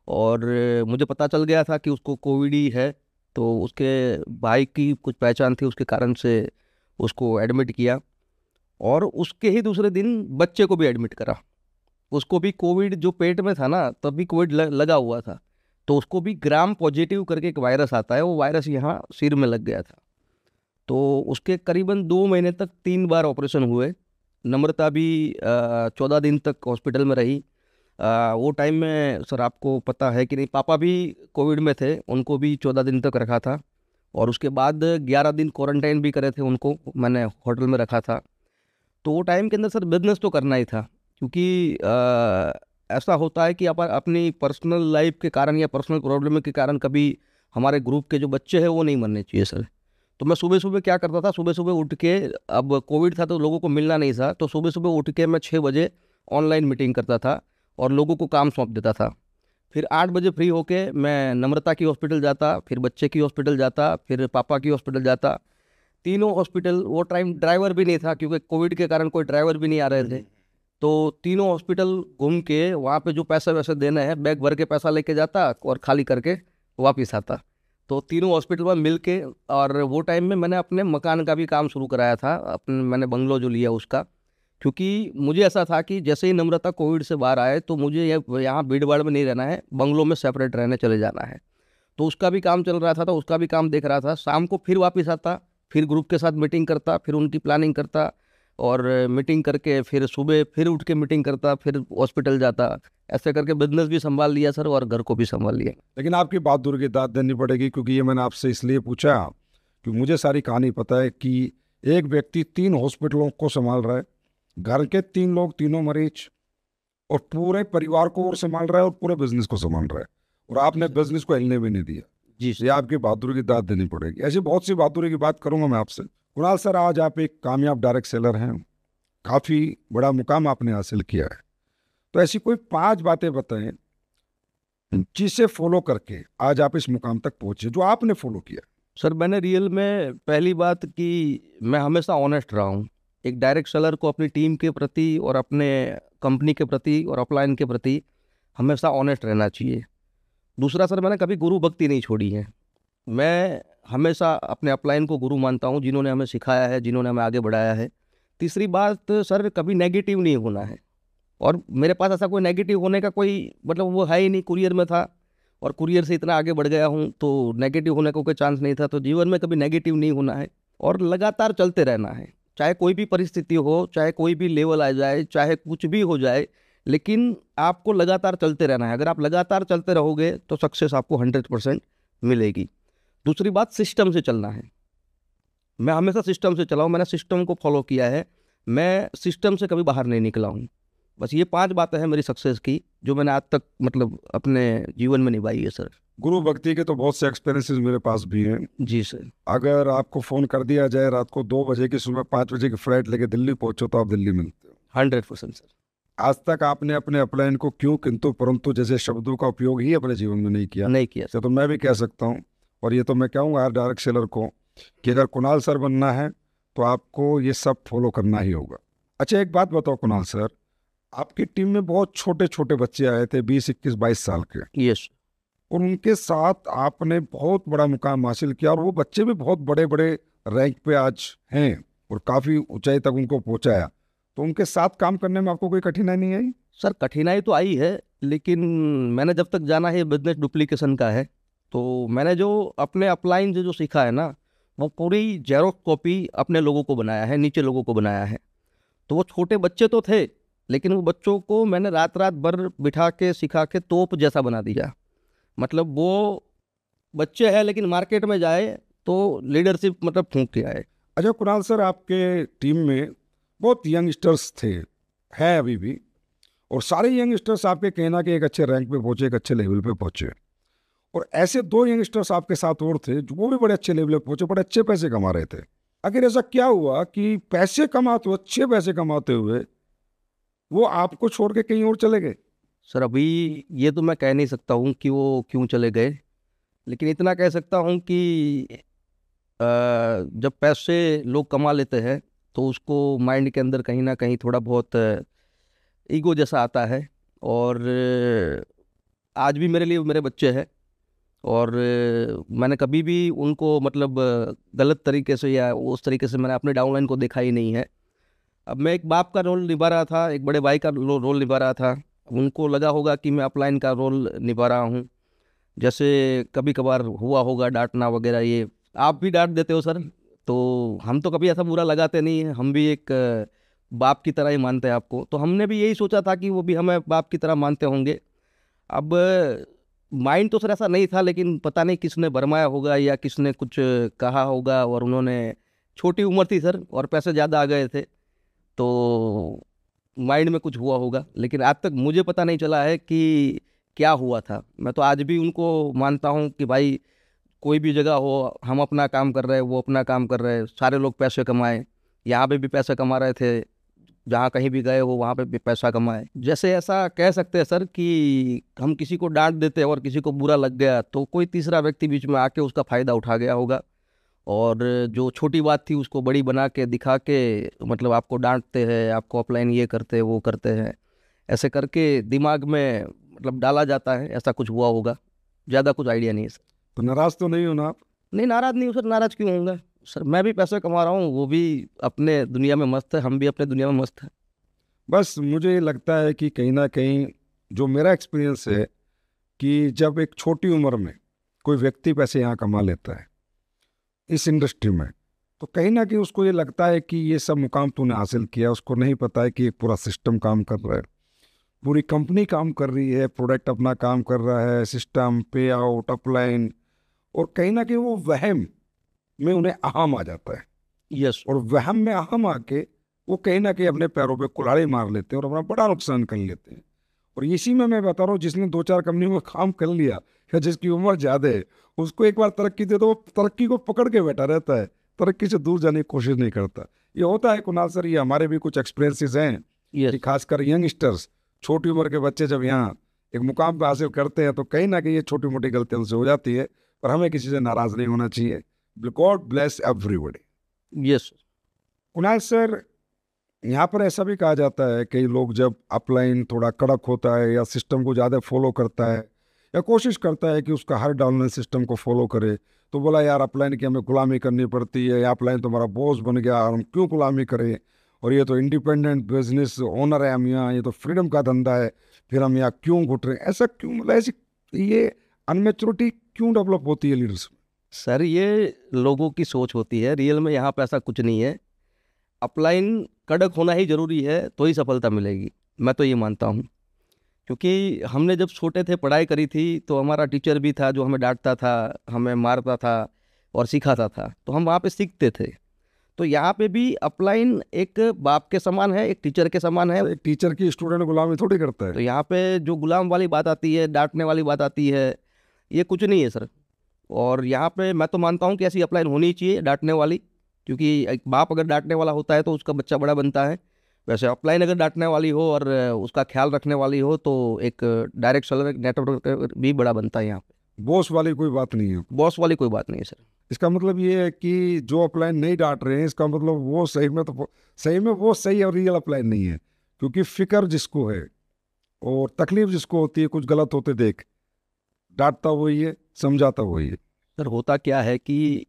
और मुझे पता चल गया था कि उसको कोविड ही है। तो उसके भाई की कुछ पहचान थी, उसके कारण से उसको एडमिट किया। और उसके ही दूसरे दिन बच्चे को भी एडमिट करा। उसको भी कोविड, जो पेट में था ना तब भी कोविड लगा हुआ था। तो उसको भी ग्राम पॉजिटिव करके एक वायरस आता है, वो वायरस यहाँ सिर में लग गया था। तो उसके करीबन 2 महीने तक 3 बार ऑपरेशन हुए। नम्रता भी 14 दिन तक हॉस्पिटल में रही। वो टाइम में सर आपको पता है कि नहीं, पापा भी कोविड में थे, उनको भी 14 दिन तक रखा था। और उसके बाद 11 दिन क्वारंटाइन भी करे थे, उनको मैंने होटल में रखा था। तो वो टाइम के अंदर सर बिजनेस तो करना ही था, क्योंकि ऐसा होता है कि अपनी पर्सनल लाइफ के कारण या पर्सनल प्रॉब्लम के कारण कभी हमारे ग्रुप के जो बच्चे हैं वो नहीं मरने चाहिए सर। तो मैं सुबह सुबह क्या करता था, सुबह सुबह उठ के, अब कोविड था तो लोगों को मिलना नहीं था, तो सुबह सुबह उठ के मैं 6 बजे ऑनलाइन मीटिंग करता था और लोगों को काम सौंप देता था। फिर 8 बजे फ्री होके मैं नम्रता की हॉस्पिटल जाता, फिर बच्चे की हॉस्पिटल जाता, फिर पापा की हॉस्पिटल जाता। तीनों हॉस्पिटल, वो टाइम ड्राइवर भी नहीं था क्योंकि कोविड के कारण कोई ड्राइवर भी नहीं आ रहे थे। तो तीनों हॉस्पिटल घूम के वहाँ पे जो पैसे वैसे देने हैं बैग भर के पैसा लेके जाता और खाली करके वापस आता। तो तीनों हॉस्पिटल में मिल के, और वो टाइम में मैंने अपने मकान का भी काम शुरू कराया था, अपने मैंने बंगलो जो लिया उसका। क्योंकि मुझे ऐसा था कि जैसे ही नम्रता कोविड से बाहर आए तो मुझे यहाँ भीड़ भाड़ में नहीं रहना है, बंगलों में सेपरेट रहने चले जाना है। तो उसका भी काम चल रहा था, तो उसका भी काम देख रहा था। शाम को फिर वापस आता, फिर ग्रुप के साथ मीटिंग करता, फिर उनकी प्लानिंग करता, और मीटिंग करके फिर सुबह फिर उठ के मीटिंग करता, फिर हॉस्पिटल जाता। ऐसे करके बिजनेस भी संभाल लिया सर और घर को भी संभाल लिया। लेकिन आपकी बहादुरी की दाद देनी पड़ेगी, क्योंकि ये मैंने आपसे इसलिए पूछा कि मुझे सारी कहानी पता है कि एक व्यक्ति 3 हॉस्पिटलों को संभाल रहा है, घर के 3 लोग, तीनों मरीज, और पूरे परिवार को और संभाल रहा है और पूरे बिजनेस को संभाल रहा है, और आपने बिजनेस को हिलने भी नहीं दिया। जी ये आपकी बहादुरी की दाद देनी पड़ेगी। ऐसी बहुत सी बहादुरी की बात करूंगा मैं आपसे। कुणाल सर, आज आप एक कामयाब डायरेक्ट सेलर हैं, काफी बड़ा मुकाम आपने हासिल किया है। तो ऐसी कोई 5 बातें बताएं जिसे फॉलो करके आज आप इस मुकाम तक पहुंचे, जो आपने फॉलो किया। सर, मैंने रियल में पहली बात कि मैं हमेशा ऑनेस्ट रहा हूँ। एक डायरेक्ट सेलर को अपनी टीम के प्रति और अपने कंपनी के प्रति और अपलाइन के प्रति हमेशा ऑनेस्ट रहना चाहिए। दूसरा सर, मैंने कभी गुरु भक्ति नहीं छोड़ी है। मैं हमेशा अपने अपलाइन को गुरु मानता हूँ, जिन्होंने हमें सिखाया है, जिन्होंने हमें आगे बढ़ाया है। तीसरी बात सर, कभी नेगेटिव नहीं होना है। और मेरे पास ऐसा कोई नेगेटिव होने का कोई मतलब वो है ही नहीं। कुरियर में था और कुरियर से इतना आगे बढ़ गया हूँ, तो नेगेटिव होने का कोई चांस नहीं था। तो जीवन में कभी नेगेटिव नहीं होना है और लगातार चलते रहना है, चाहे कोई भी परिस्थिति हो, चाहे कोई भी लेवल आ जाए, चाहे कुछ भी हो जाए, लेकिन आपको लगातार चलते रहना है। अगर आप लगातार चलते रहोगे तो सक्सेस आपको 100% मिलेगी। दूसरी बात, सिस्टम से चलना है। मैं हमेशा सिस्टम से चला हूँ, मैंने सिस्टम को फॉलो किया है, मैं सिस्टम से कभी बाहर नहीं निकला हूँ। बस ये 5 बातें हैं मेरी सक्सेस की, जो मैंने आज तक मतलब अपने जीवन में निभाई है सर। गुरु भक्ति के तो बहुत से एक्सपीरियंसेस मेरे पास भी हैं। जी सर। अगर आपको फोन कर दिया जाए रात को 2 बजे की, सुबह 5 बजे की फ्लाइट लेके दिल्ली पहुंचो, तो आप दिल्ली मिलते हो। 100% सर। आज तक आपने अपने अपलाइन को क्यों, किंतु, परंतु जैसे शब्दों का उपयोग ही अपने जीवन में नहीं किया। नहीं किया सर। तो मैं भी कह सकता हूँ, और ये तो मैं कहूँगा हर डायरेक्ट सेलर को, कि अगर कुणाल सर बनना है तो आपको ये सब फॉलो करना ही होगा। अच्छा, एक बात बताओ कुणाल सर, आपकी टीम में बहुत छोटे छोटे बच्चे आए थे, 20, 21, 22 साल के, यस। और उनके साथ आपने बहुत बड़ा मुकाम हासिल किया, और वो बच्चे भी बहुत बड़े बड़े रैंक पे आज हैं और काफ़ी ऊंचाई तक उनको पहुंचाया। तो उनके साथ काम करने में आपको कोई कठिनाई नहीं आई? सर, कठिनाई तो आई है, लेकिन मैंने जब तक जाना है, बिजनेस डुप्लीकेशन का है। तो मैंने जो अपने अपलाइन से जो सीखा है ना, वो पूरी जेरोक्स कॉपी अपने लोगों को बनाया है, नीचे लोगों को बनाया है। तो वो छोटे बच्चे तो थे, लेकिन वो बच्चों को मैंने रात रात भर बिठा के सिखा के तोप जैसा बना दिया। मतलब वो बच्चे हैं लेकिन मार्केट में जाए तो लीडरशिप मतलब फूंक के आए। अच्छा कुणाल सर, आपके टीम में बहुत यंगस्टर्स थे, हैं अभी भी, और सारे यंगस्टर्स आपके कहना कि एक अच्छे रैंक पे पहुंचे, एक अच्छे लेवल पे पहुंचे, और ऐसे 2 यंगस्टर्स आपके साथ और थे जो वो भी बड़े अच्छे लेवल पे पहुंचे, बड़े अच्छे पैसे कमा रहे थे। अगर ऐसा क्या हुआ कि पैसे कमाते हुए, अच्छे पैसे कमाते हुए, वो आपको छोड़ के कहीं और चले गए? सर, अभी ये तो मैं कह नहीं सकता हूँ कि वो क्यों चले गए, लेकिन इतना कह सकता हूँ कि जब पैसे लोग कमा लेते हैं तो उसको माइंड के अंदर कहीं ना कहीं थोड़ा बहुत ईगो जैसा आता है। और आज भी मेरे लिए मेरे बच्चे हैं। और मैंने कभी भी उनको मतलब गलत तरीके से या उस तरीके से मैंने अपने डाउनलाइन को देखा ही नहीं है। अब मैं एक बाप का रोल निभा रहा था, एक बड़े भाई का रोल निभा रहा था। उनको लगा होगा कि मैं अपलाइन का रोल निभा रहा हूँ। जैसे कभी कभार हुआ होगा डांटना वगैरह, ये आप भी डांट देते हो सर, तो हम तो कभी ऐसा बुरा लगाते नहीं है। हम भी एक बाप की तरह ही मानते हैं आपको, तो हमने भी यही सोचा था कि वो भी हमें बाप की तरह मानते होंगे। अब माइंड तो सर ऐसा नहीं था, लेकिन पता नहीं किसने भरमाया होगा या किसने कुछ कहा होगा, और उन्होंने, छोटी उम्र थी सर और पैसे ज़्यादा आ गए थे, तो माइंड में कुछ हुआ होगा। लेकिन आज तक मुझे पता नहीं चला है कि क्या हुआ था। मैं तो आज भी उनको मानता हूँ कि भाई कोई भी जगह हो, हम अपना काम कर रहे हैं, वो अपना काम कर रहे हैं, सारे लोग पैसे कमाए, यहाँ पे भी पैसे कमा रहे थे, जहाँ कहीं भी गए हो वहाँ पे भी पैसा कमाए। जैसे ऐसा कह सकते हैं सर कि हम किसी को डांट देते हैं और किसी को बुरा लग गया तो कोई तीसरा व्यक्ति बीच में आके उसका फ़ायदा उठा गया होगा, और जो छोटी बात थी उसको बड़ी बना के दिखा के मतलब आपको डांटते हैं, आपको अपलाइन ये करते हैं वो करते हैं, ऐसे करके दिमाग में मतलब डाला जाता है। ऐसा कुछ हुआ होगा, ज़्यादा कुछ आइडिया नहीं है सर। तो नाराज तो नहीं हो ना आप? नहीं, नाराज़ नहीं हूँ सर, नाराज़ क्यों होऊंगा सर? मैं भी पैसे कमा रहा हूँ, वो भी अपने दुनिया में मस्त है, हम भी अपने दुनिया में मस्त है। बस मुझे ये लगता है कि कहीं ना कहीं जो मेरा एक्सपीरियंस है कि जब एक छोटी उम्र में कोई व्यक्ति पैसे यहाँ कमा लेता है इस इंडस्ट्री में, तो कहीं ना कहीं उसको ये लगता है कि ये सब मुकाम तूने हासिल किया। उसको नहीं पता है कि एक पूरा सिस्टम काम कर रहा है, पूरी कंपनी काम कर रही है, प्रोडक्ट अपना काम कर रहा है, सिस्टम, पे आउट, अपलाइन, और कहीं ना कहीं वो वहम में उन्हें अहम आ जाता है। यस। और वहम में अहम आके वो कहीं ना कहीं अपने पैरों पे कुल्हाड़ी मार लेते हैं और अपना बड़ा नुकसान कर लेते हैं। और इसी में मैं बता रहा हूँ, जिसने 2-4 कंपनियों में काम कर लिया या जिसकी उम्र ज़्यादा है, उसको एक बार तरक्की दे तो वो तरक्की को पकड़ के बैठा रहता है, तरक्की से दूर जाने की कोशिश नहीं करता। ये होता है कुणाल सर, ये हमारे भी कुछ एक्सपीरियंसेस हैं कि यस। खासकर यंगस्टर्स, छोटी उम्र के बच्चे जब यहाँ एक मुकाम पे हासिल करते हैं तो कहीं ना कहीं ये छोटी मोटी गलतियां उनसे हो जाती है, पर हमें किसी से नाराज नहीं होना चाहिए। God bless everybody. Yes. Kunal sir, यहाँ पर ऐसा भी कहा जाता है कई लोग जब अपलाइन थोड़ा कड़क होता है या सिस्टम को ज़्यादा फॉलो करता है या कोशिश करता है कि उसका हर डाउनलाइन सिस्टम को फॉलो करे, तो बोला यार अपलाइन की हमें गुलामी करनी पड़ती है, या अपलाइन तो हमारा बॉस बन गया और हम क्यों गुलामी करें, और ये तो इंडिपेंडेंट बिजनेस ओनर है हम यहाँ, ये तो फ्रीडम का धंधा है, फिर हम यहाँ क्यों घुट रहे हैं? ऐसा क्यों, मतलब ऐसी ये अनमेच्योरिटी क्यों डेवलप होती है लीडर्स में? सर ये लोगों की सोच होती है, रियल में यहाँ पे ऐसा कुछ नहीं है। अपलाइन कड़क होना ही ज़रूरी है तो ही सफलता मिलेगी, मैं तो ये मानता हूँ। क्योंकि हमने जब छोटे थे पढ़ाई करी थी तो हमारा टीचर भी था जो हमें डांटता था, हमें मारता था और सिखाता था, तो हम वहाँ पे सीखते थे। तो यहाँ पे भी अपलाइन एक बाप के समान है, एक टीचर के समान है। एक टीचर की स्टूडेंट गुलामी थोड़ी करता तो है। यहाँ पे जो गुलाम वाली बात आती है, डांटने वाली बात आती है, ये कुछ नहीं है सर। और यहाँ पे मैं तो मानता हूँ कि ऐसी अपलाइन होनी चाहिए डांटने वाली, क्योंकि एक बाप अगर डांटने वाला होता है तो उसका बच्चा बड़ा बनता है। वैसे अपलाइन अगर डांटने वाली हो और उसका ख्याल रखने वाली हो तो एक डायरेक्ट सेलर, नेटवर्क भी बड़ा बनता है। यहाँ पे बॉस वाली कोई बात नहीं है। बॉस वाली कोई बात नहीं है सर। इसका मतलब ये है कि जो अपलाइन नहीं डांट रहे हैं, इसका मतलब वो सही में, तो सही में वो सही और रियल अपलाइन नहीं है। क्योंकि फिक्र जिसको है और तकलीफ जिसको होती है कुछ गलत होते देख, डांटता वही है, समझाता वही है। सर होता क्या है कि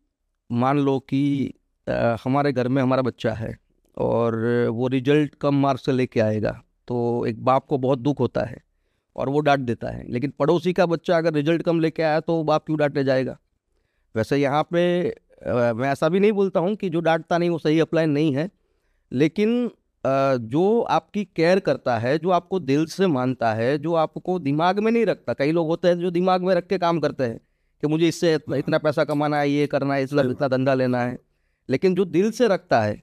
मान लो कि हमारे घर में हमारा बच्चा है और वो रिजल्ट कम मार्क्स से लेके आएगा, तो एक बाप को बहुत दुख होता है और वो डांट देता है। लेकिन पड़ोसी का बच्चा अगर रिजल्ट कम लेके आया तो बाप क्यों डांटे जाएगा? वैसे यहाँ पे मैं ऐसा भी नहीं बोलता हूँ कि जो डांटता नहीं वो सही अपलाइन नहीं है, लेकिन जो आपकी केयर करता है, जो आपको दिल से मानता है, जो आपको दिमाग में नहीं रखता। कई लोग होते हैं जो दिमाग में रख के काम करते हैं कि मुझे इससे इतना पैसा कमाना है, ये करना है, इसलिए इतना धंधा लेना है। लेकिन जो दिल से रखता है,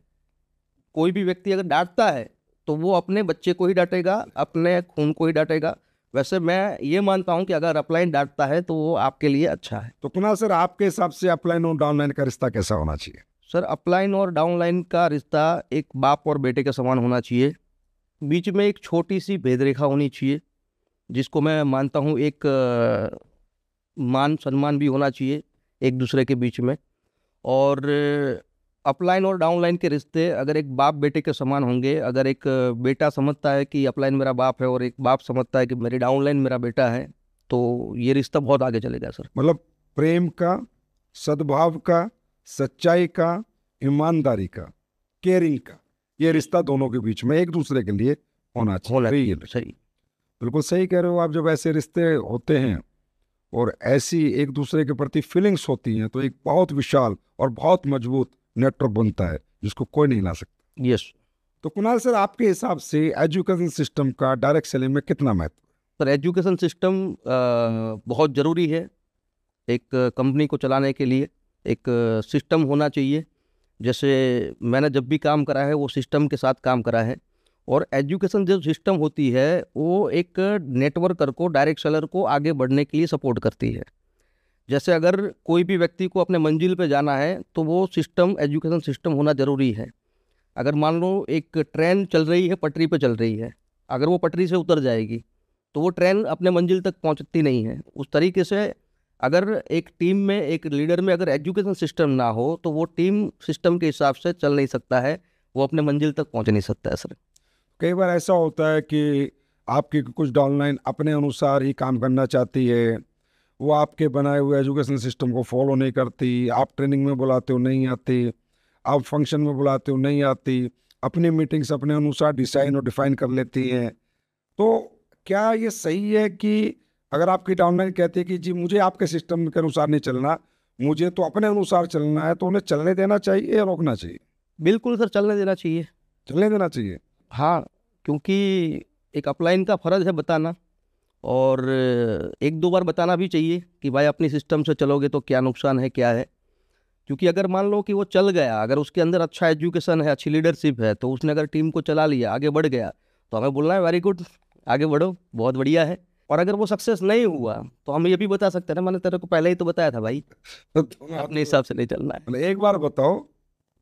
कोई भी व्यक्ति अगर डांटता है तो वो अपने बच्चे को ही डांटेगा, अपने खून को ही डांटेगा। वैसे मैं ये मानता हूँ कि अगर अपलाइन डांटता है तो वो आपके लिए अच्छा है। तो कुणाल सर, आपके हिसाब से अपलाइन और डाउनलाइन का रिश्ता कैसा होना चाहिए? सर अपलाइन और डाउनलाइन का रिश्ता एक बाप और बेटे के समान होना चाहिए। बीच में एक छोटी सी भेदरेखा होनी चाहिए, जिसको मैं मानता हूँ एक मान सम्मान भी होना चाहिए एक दूसरे के बीच में। और अपलाइन और डाउनलाइन के रिश्ते अगर एक बाप बेटे के समान होंगे, अगर एक बेटा समझता है कि अपलाइन मेरा बाप है और एक बाप समझता है कि मेरी डाउनलाइन मेरा बेटा है, तो ये रिश्ता बहुत आगे चलेगा सर। मतलब प्रेम का, सद्भाव का, सच्चाई का, ईमानदारी का, केयरिंग का, ये रिश्ता दोनों के बीच में एक दूसरे के लिए होना चाहिए। सही, बिल्कुल सही कह रहे हो आप। जब ऐसे रिश्ते होते हैं और ऐसी एक दूसरे के प्रति फीलिंग्स होती हैं तो एक बहुत विशाल और बहुत मजबूत नेटवर्क बनता है जिसको कोई नहीं ला सकता। यस। तो कुणाल सर, आपके हिसाब से एजुकेशन सिस्टम का डायरेक्ट सेलिंग में कितना महत्व? सर एजुकेशन सिस्टम बहुत ज़रूरी है। एक कंपनी को चलाने के लिए एक सिस्टम होना चाहिए। जैसे मैंने जब भी काम करा है वो सिस्टम के साथ काम करा है। और एजुकेशन जो सिस्टम होती है वो एक नेटवर्कर को, डायरेक्ट सेलर को आगे बढ़ने के लिए सपोर्ट करती है। जैसे अगर कोई भी व्यक्ति को अपने मंजिल पे जाना है तो वो सिस्टम, एजुकेशन सिस्टम होना ज़रूरी है। अगर मान लो एक ट्रेन चल रही है, पटरी पे चल रही है, अगर वो पटरी से उतर जाएगी तो वो ट्रेन अपने मंजिल तक पहुंचती नहीं है। उस तरीके से अगर एक टीम में, एक लीडर में अगर एजुकेशन सिस्टम ना हो तो वो टीम सिस्टम के हिसाब से चल नहीं सकता है, वो अपने मंजिल तक पहुंच नहीं सकता है सर। कई बार ऐसा होता है कि आपकी कुछ डाउनलाइन अपने अनुसार ही काम करना चाहती है, वो आपके बनाए हुए एजुकेशन सिस्टम को फॉलो नहीं करती, आप ट्रेनिंग में बुलाते हो नहीं आती, आप फंक्शन में बुलाते हो नहीं आती, अपनी मीटिंग्स अपने अनुसार डिसाइन और डिफाइन कर लेती हैं। तो क्या ये सही है कि अगर आपकी डाउनलाइन कहती है कि जी मुझे आपके सिस्टम के अनुसार नहीं चलना, मुझे तो अपने अनुसार चलना है, तो उन्हें चलने देना चाहिए या रोकना चाहिए? बिल्कुल सर, चलने देना चाहिए। चलने देना चाहिए। हाँ, क्योंकि एक अपलाइन का फ़र्ज़ है बताना, और एक दो बार बताना भी चाहिए कि भाई अपनी सिस्टम से चलोगे तो क्या नुकसान है, क्या है। क्योंकि अगर मान लो कि वो चल गया, अगर उसके अंदर अच्छा एजुकेशन है, अच्छी लीडरशिप है, तो उसने अगर टीम को चला लिया, आगे बढ़ गया, तो हमें बोलना है वेरी गुड, आगे बढ़ो, बहुत बढ़िया है। और अगर वो सक्सेस नहीं हुआ तो हम ये भी बता सकते हैं ना, मैंने तेरे को पहले ही तो बताया था भाई, अपने हिसाब से नहीं चलना है। मतलब एक बार बताओ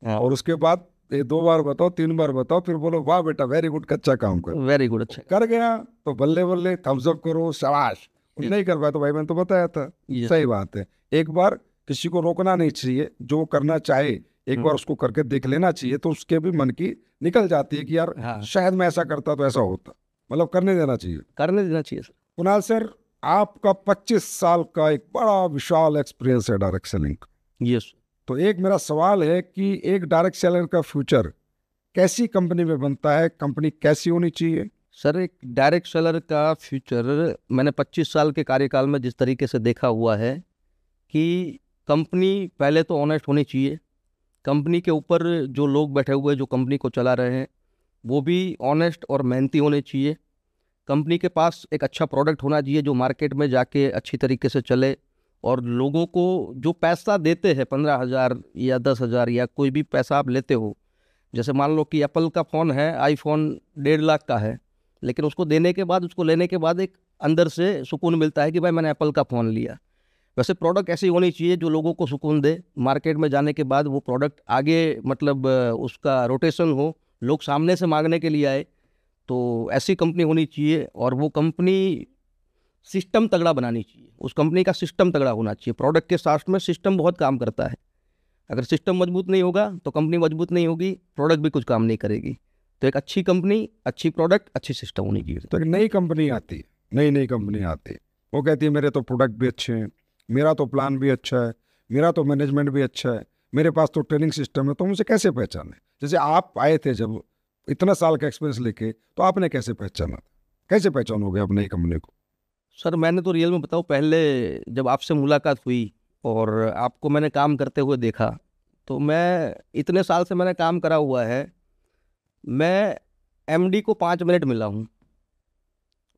हाँ, और उसके बाद ये 2 बार बताओ, 3 बार बताओ, फिर बोलो वाह बेटा वेरी गुड, कच्चा काम कर। वेरी गुड, अच्छा। कर गया तो बल्ले बल्ले थम्स अप करो, शाबाश। नहीं कर पाया तो भाई मैंने तो बताया था। Yes. सही बात है। एक बार किसी को रोकना नहीं चाहिए, जो करना चाहे एक बार उसको करके देख लेना चाहिए, तो उसके भी मन की निकल जाती है कि यार हाँ, शायद मैं ऐसा करता तो ऐसा होता। मतलब करने देना चाहिए। करने देना चाहिए सर। कुणाल सर, आपका 25 साल का एक बड़ा विशाल एक्सपीरियंस है डायरेक्ट सेलिंग का। यस। तो एक मेरा सवाल है कि एक डायरेक्ट सेलर का फ्यूचर कैसी कंपनी में बनता है, कंपनी कैसी होनी चाहिए? सर एक डायरेक्ट सेलर का फ्यूचर मैंने 25 साल के कार्यकाल में जिस तरीके से देखा हुआ है कि कंपनी पहले तो ऑनेस्ट होनी चाहिए। कंपनी के ऊपर जो लोग बैठे हुए, जो कंपनी को चला रहे हैं, वो भी ऑनेस्ट और मेहनती होने चाहिए। कंपनी के पास एक अच्छा प्रोडक्ट होना चाहिए जो मार्केट में जाके अच्छी तरीके से चले, और लोगों को जो पैसा देते हैं 15,000 या 10,000 या कोई भी पैसा आप लेते हो, जैसे मान लो कि एप्पल का फ़ोन है, आईफोन 1.5 लाख का है, लेकिन उसको देने के बाद, उसको लेने के बाद एक अंदर से सुकून मिलता है कि भाई मैंने एप्पल का फ़ोन लिया। वैसे प्रोडक्ट ऐसी होनी चाहिए जो लोगों को सुकून दे। मार्केट में जाने के बाद वो प्रोडक्ट आगे, मतलब उसका रोटेशन हो, लोग सामने से मांगने के लिए आए, तो ऐसी कंपनी होनी चाहिए। और वो कंपनी सिस्टम तगड़ा बनानी चाहिए, उस कंपनी का सिस्टम तगड़ा होना चाहिए। प्रोडक्ट के साथ में सिस्टम बहुत काम करता है। अगर सिस्टम मजबूत नहीं होगा तो कंपनी मजबूत नहीं होगी, प्रोडक्ट भी कुछ काम नहीं करेगी। तो एक अच्छी कंपनी, अच्छी प्रोडक्ट, अच्छी सिस्टम होनी चाहिए। तो एक नई कंपनी आती है, नई कंपनी आती है, वो कहती है मेरे तो प्रोडक्ट भी अच्छे हैं, मेरा तो प्लान भी अच्छा है, मेरा तो मैनेजमेंट भी अच्छा है, मेरे पास तो ट्रेनिंग सिस्टम है, तो मुझे कैसे पहचाने? जैसे आप आए थे जब इतना साल का एक्सपीरियंस लेके, तो आपने कैसे पहचाना? कैसे पहचानोगे आप नई कंपनी को? सर मैंने तो रियल में बताऊँ, पहले जब आपसे मुलाकात हुई और आपको मैंने काम करते हुए देखा, तो मैं इतने साल से मैंने काम करा हुआ है, मैं एमडी को 5 मिनट मिला हूँ,